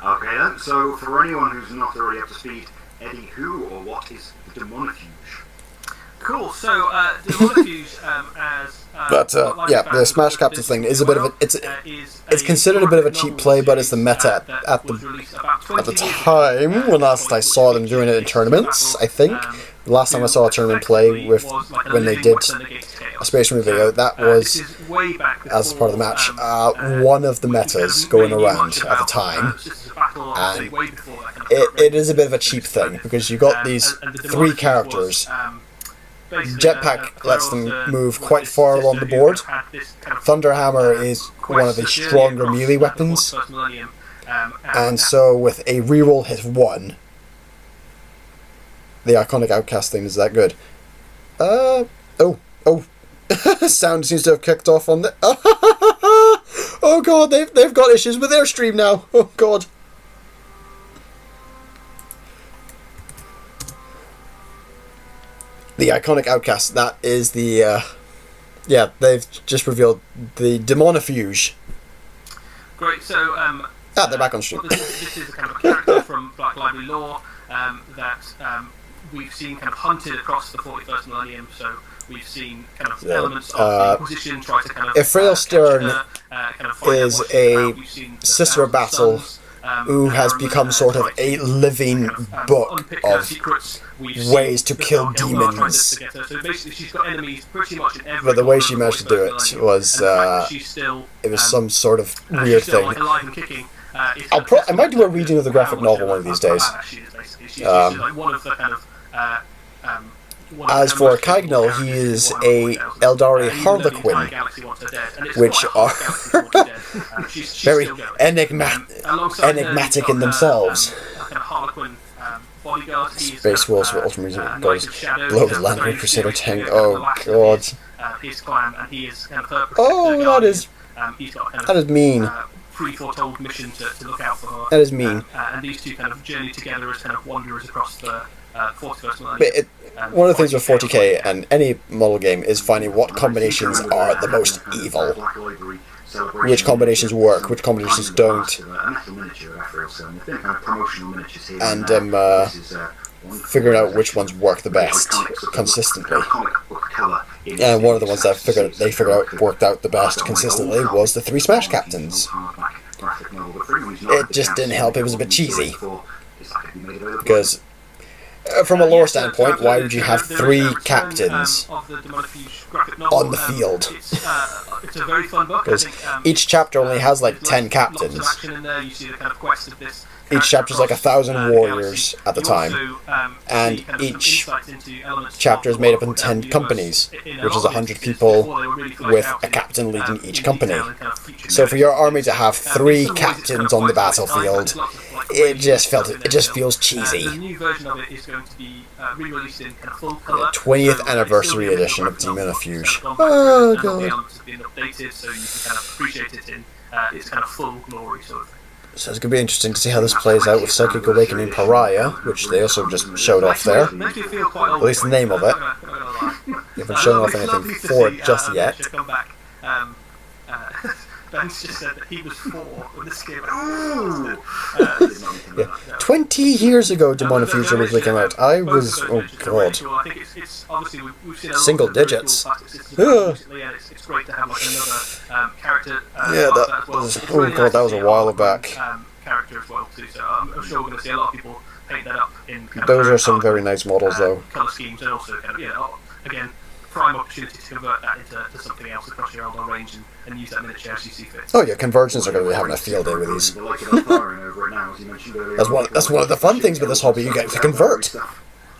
Speaker 2: Okay then, so for anyone who's not already up to speed, Eddie, who or what is the Demonifuge?
Speaker 3: Cool, so Demonifuge as...
Speaker 1: yeah, the Smash Captain thing is a bit of a... It's considered a bit of a cheap play, but it's the meta at the time when last I saw them doing it in tournaments, I think. The last time I saw a tournament play with when they did a Space Marine video, that was, as part of the match, one of the metas going around at the time. And it is a bit of a cheap thing, because you got these 3 characters. Jetpack lets them move quite far along the board. Thunderhammer is one of the stronger melee weapons. And so with a reroll hit 1, the iconic outcast thing is that good. Sound seems to have kicked off on the... Oh god, they've got issues with their stream now. Oh god. The iconic outcast, that is the... yeah, they've just revealed the Demonifuge.
Speaker 3: Great, so...
Speaker 1: they're back on stream.
Speaker 3: This is a kind of a character from Black Library lore that we've seen kind of hunted across the 41st millennium, so we've seen kind of elements of the Inquisition try to kind of...
Speaker 1: Ifrail Stern is a Sister of Battle who has become sort of a living book of ways to kill demons.
Speaker 3: So basically, she's got enemies pretty much in every.
Speaker 1: But the way she managed to do it was, it was some sort of weird thing.
Speaker 3: Alive and kicking,
Speaker 1: I might do a reading of the graphic novel one of these days.
Speaker 3: She's like one of the kind of.
Speaker 1: As for Cagnal, he is a Eldari Harlequin, which are very enigmatic in themselves. Space Wolves for Ultimate Gods, Global Landry Crusader Tank. Oh god.
Speaker 3: His clan, and he is kind of her
Speaker 1: Oh, that is mean.
Speaker 3: Pre-foretold mission to look out for her.
Speaker 1: That is mean.
Speaker 3: And these two kind of journey together as kind of wanderers across the 41st millennium.
Speaker 1: But one of the things with 40k and any model game is finding what combinations are the most evil. Which combinations work, which combinations don't. And figuring out which ones work the best consistently. And one of the ones that they figured out worked out the best consistently was the 3 Smash Captains. It just didn't help, it was a bit cheesy. Because from a lore standpoint, why would you have 3 captains on the field?
Speaker 3: It's a very fun book.
Speaker 1: Because each chapter only has like 10 captains. Each chapter is like 1,000 warriors at the time, and each chapter is made up in 10 companies, which is 100 people with a captain leading each company. So for your army to have 3 captains on the battlefield, it just feels cheesy.
Speaker 3: The new version of it is going to be re-released in kind of full colour.
Speaker 1: 20th anniversary edition of Demonifuge. Oh god.
Speaker 3: The elements have been updated, so you can kind of appreciate it in its kind of full glory sort of thing.
Speaker 1: So it's going to be interesting to see how this plays out with Psychic Awakening Pariah, which they also just showed off there. At least the name of it. They haven't shown off anything for it just yet.
Speaker 3: Ben's just said that he was 4 when this came out.
Speaker 1: Yeah. 20 years ago Demonifuge originally came out. I was, oh god,
Speaker 3: I think it's obviously we've seen a
Speaker 1: single digits.
Speaker 3: It's great to have like another character.
Speaker 1: Yeah, that was, oh god, that was a while back.
Speaker 3: Character as well too. So I'm sure we're going to see a lot of people paint that up in.
Speaker 1: Those are some very nice models though.
Speaker 3: Colour schemes and also kind of again. Prime opportunity to convert that into something else across your Eldar range and use that miniature as you see fit.
Speaker 1: Oh yeah, convergence are going to be having a field day with these. That's one of the fun things with this hobby, you get to convert.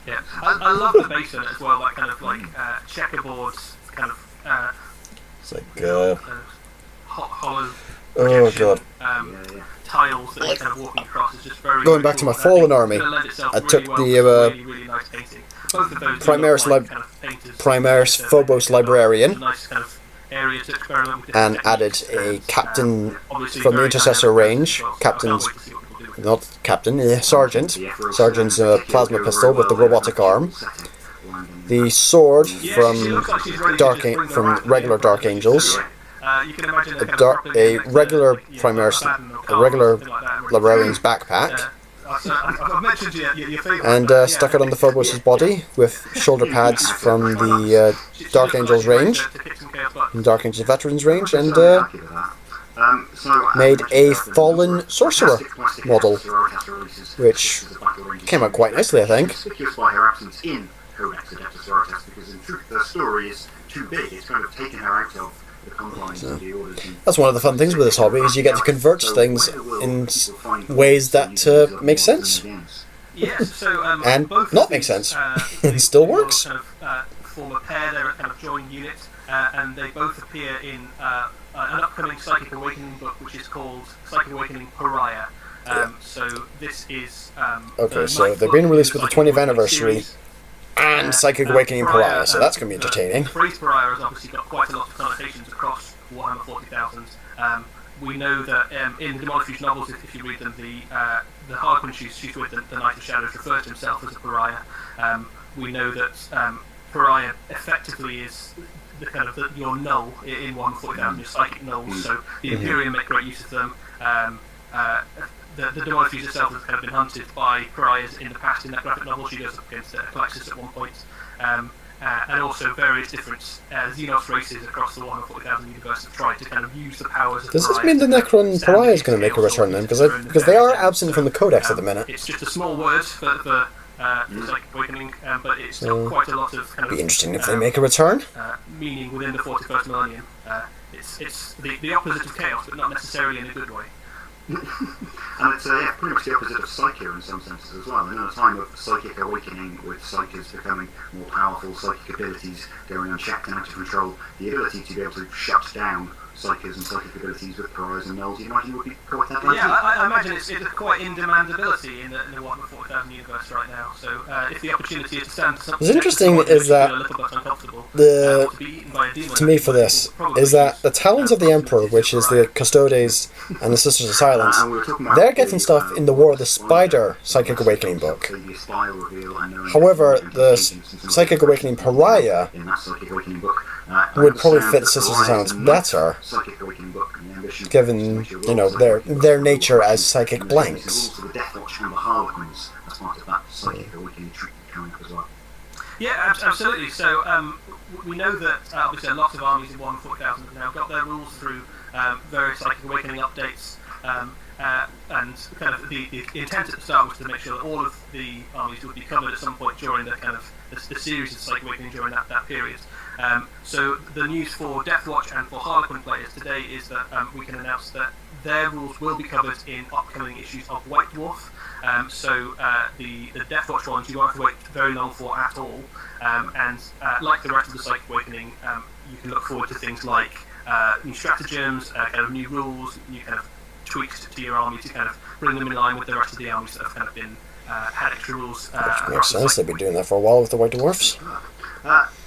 Speaker 3: Yeah, I love the base on it as well, that kind of like checkerboards, kind of
Speaker 1: it's like
Speaker 3: hollow
Speaker 1: oh god.
Speaker 3: tiles that you're kind of walking across is just very
Speaker 1: Going back to my Fallen army, I took the
Speaker 3: really nice painting.
Speaker 1: Primaris Phobos Librarian and added a captain from the Intercessor range, Sergeant's plasma pistol with the robotic arm, the sword from regular Dark Angels, a regular Librarian's backpack, and stuck it on the Phobos' body with shoulder pads from the Dark Angels range, Dark Angels Veterans range, and made a Fallen Sorcerer model, which came out quite nicely, I think. So, that's one of the fun things with this hobby, is you get to convert things in ways that make sense.
Speaker 3: Yes, so,
Speaker 1: and not make sense. It still works.
Speaker 3: Kind of, form a pair, they're a kind of joined unit, and they both appear in an upcoming Psychic Awakening book, which is called Psychic Awakening Pariah. So this is
Speaker 1: okay, so they're being released with the 20th anniversary and Psychic Awakening Pariah, so that's going to be entertaining.
Speaker 3: The phrase Pariah has obviously got quite a lot of connotations across Warhammer 40,000. We know that in the Demonifuge novels, if you read them, the Harlequin she's with, the Knight of Shadows, refers to himself as a pariah. We know that pariah effectively is the kind of your null in Warhammer 40,000, your psychic nulls. So the Imperium make great use of them. The Demonifuge itself has kind of been hunted by pariahs in the past in that graphic novel. She goes up against Alexis at one point. and also various different Xenos races across the Warhammer 40,000 universe have tried to kind of use the powers of
Speaker 1: Does this
Speaker 3: Pariah
Speaker 1: mean the
Speaker 3: to
Speaker 1: Necron
Speaker 3: stand
Speaker 1: Pariah is
Speaker 3: against
Speaker 1: going to make a
Speaker 3: Chaos
Speaker 1: return then?
Speaker 3: Forces
Speaker 1: Because they are
Speaker 3: and
Speaker 1: absent from the Codex at the minute.
Speaker 3: It's just a small word for Psychic Awakening, but it's got quite a lot of kind of...
Speaker 1: Be interesting if they make a return.
Speaker 3: Meaning within the 41st millennium. It's the opposite of chaos, but not necessarily in a good way.
Speaker 2: And it's pretty much the opposite of Psyche in some senses as well. In a time of psychic awakening, with psychers becoming more powerful, psychic abilities going unchecked and out of control, the ability to be able to shut down psychers and psychic abilities with pariahs and nulls, you imagine would be quite advantageous.
Speaker 3: Yeah, I imagine it's quite in-demand ability in the Warhammer 40,000 universe right now. So if the opportunity is to stand to something...
Speaker 1: What's interesting is that to me for this is that the Talons of the Emperor, which is the Custodes and the Sisters of Silence, they're getting stuff in the War of the Spider Psychic Awakening book. However, the Psychic Awakening Pariah would probably fit Sisters of Silence better, given, you know, their nature as psychic blanks.
Speaker 3: Yeah, absolutely. So we know that obviously a lot of armies in Warhammer 40,000 have now got their rules through various Psychic Awakening updates, and kind of the intent at the start was to make sure that all of the armies would be covered at some point during the kind of the series of Psychic Awakening during that period. So the news for Deathwatch and for Harlequin players today is that we can announce that their rules will be covered in upcoming issues of White Dwarf. So the Deathwatch ones you won't have to wait very long for at all, and like the rest of the Psychic Awakening, you can look forward to things like new stratagems, kind of new rules, new kind of tweaks to your army to kind of bring them in line with the rest of the armies that have kind of been had extra rules.
Speaker 1: Which makes sense, they've been doing that for a while with the White Dwarfs.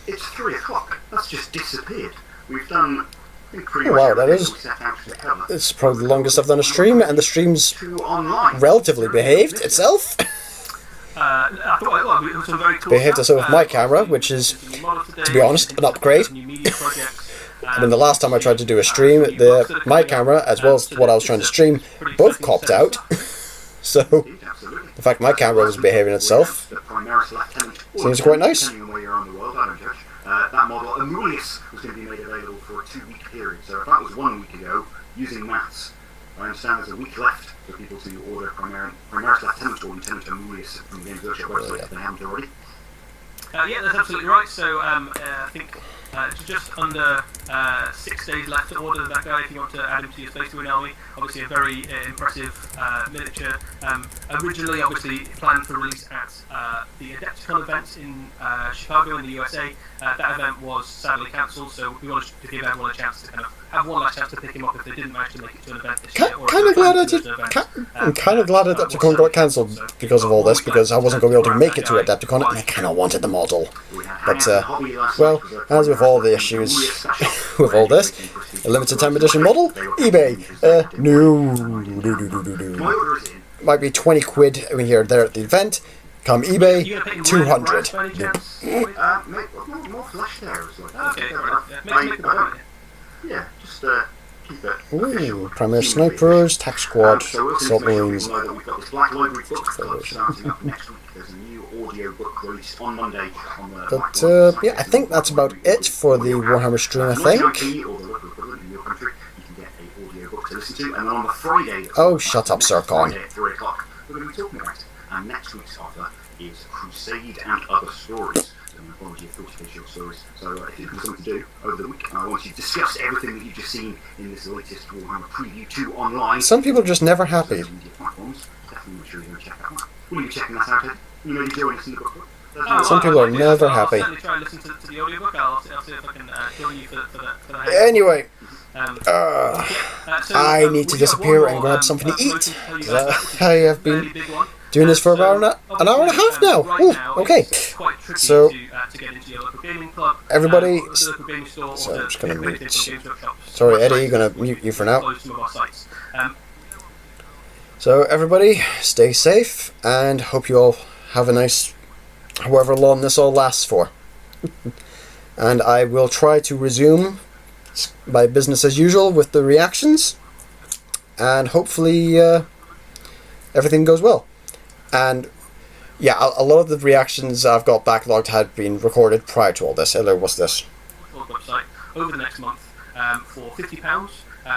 Speaker 2: It's 3 o'clock. That's just disappeared. We've done...
Speaker 1: Oh, wow, that is... It's probably the longest I've done a stream, and the stream's relatively behaved itself. Behaved itself with my camera, which is, to be honest, an upgrade. I mean, the last time I tried to do a stream, my camera, as well as what I was trying to stream, both copped out. So, the fact my camera was behaving itself seems quite nice.
Speaker 2: That model, Amulius, was going to be made available for a 2-week period. So if that was 1 week ago, using maths, I understand there's a week left for people to order Primaris Lieutenant or Lieutenant Amulius from the Games Workshop website if they haven't already.
Speaker 3: Yeah, that's absolutely right. So I think just under 6 days left to order that guy if you want to add him to your Space Marine army. Obviously a very impressive miniature. Originally obviously planned for release at the Adepticon event in Chicago in the USA. That event was sadly cancelled, so we wanted to give everyone a chance to kind of have one last chance to pick him up if they didn't manage to make it to an event this year.
Speaker 1: I'm kind of glad Adepticon got cancelled because of all this, because I wasn't going to be able to make it to Adepticon and I kind of wanted the model. But, well, as with all the issues with all this, a limited time edition model, eBay, no. Might be 20 quid when you're there at the event. Come eBay, 200.
Speaker 2: More flash there as
Speaker 3: Okay,
Speaker 2: yeah, just keep it.
Speaker 1: Ooh, Primary Snipers, Tac Squad, Assault Marines.
Speaker 2: We've got this Black Library book club starting up next week. There's a new audio book released on Monday.
Speaker 1: But, yeah, I think that's about it for the Warhammer stream, I think.
Speaker 2: Or the local equivalent in your country, you can get an audio book to listen to. And then on the Friday...
Speaker 1: Oh, shut up, Sircon.
Speaker 2: Friday at 3 o'clock, we're going to be talking about it. And next week's offer is Crusade and Other Stories. An anthology of 40 short stories. So if you've got something to do over the week, I want you to discuss everything that you've just seen in this latest Warhammer Preview 2 online.
Speaker 1: Some people are just never happy.
Speaker 2: Definitely make sure you're going to check that one. Will you be checking that out, Ed? You know, you're doing this in the book club.
Speaker 1: Some people are never happy.
Speaker 3: I'll certainly try and listen to the audiobook. I'll see if I can join you for the
Speaker 1: Anyway,
Speaker 3: so,
Speaker 1: I need to disappear and grab something to eat. I have been doing this for about an hour and a half now. Ooh, okay. So, everybody... So I'm just going to mute... Sorry, Eddie, I'm going to mute you for now. So, everybody, stay safe, and hope you all have a nice... however long this all lasts for. And I will try to resume my business as usual with the reactions, and hopefully everything goes well. And Yeah, a lot of the reactions I've got backlogged had been recorded prior to all this. Hello, what's this?
Speaker 3: Website over the next month for £50.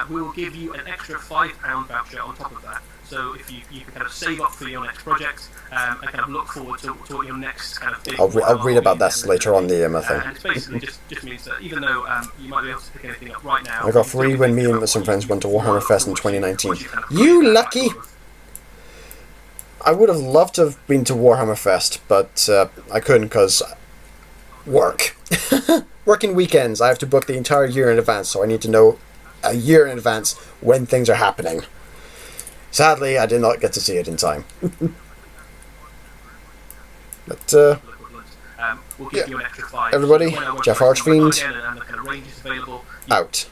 Speaker 3: We will give you an extra £5 voucher on top of that. So if you can kind of save up for your next project and kind of look forward to what your next kind of big...
Speaker 1: I'll read about this later on the thing.
Speaker 3: And it's basically just means that even though you might be able to pick anything up right now...
Speaker 1: I got free when me and some friends went to Warhammer Fest in 2019. You lucky! I would have loved to have been to Warhammer Fest, but I couldn't because work. Working weekends. I have to book the entire year in advance, so I need to know a year in advance when things are happening. Sadly, I did not get to see it in time. But,
Speaker 3: we'll give you an extra 5.
Speaker 1: everybody, JaffaArchfiend,
Speaker 3: and the kind of range is available.
Speaker 1: out.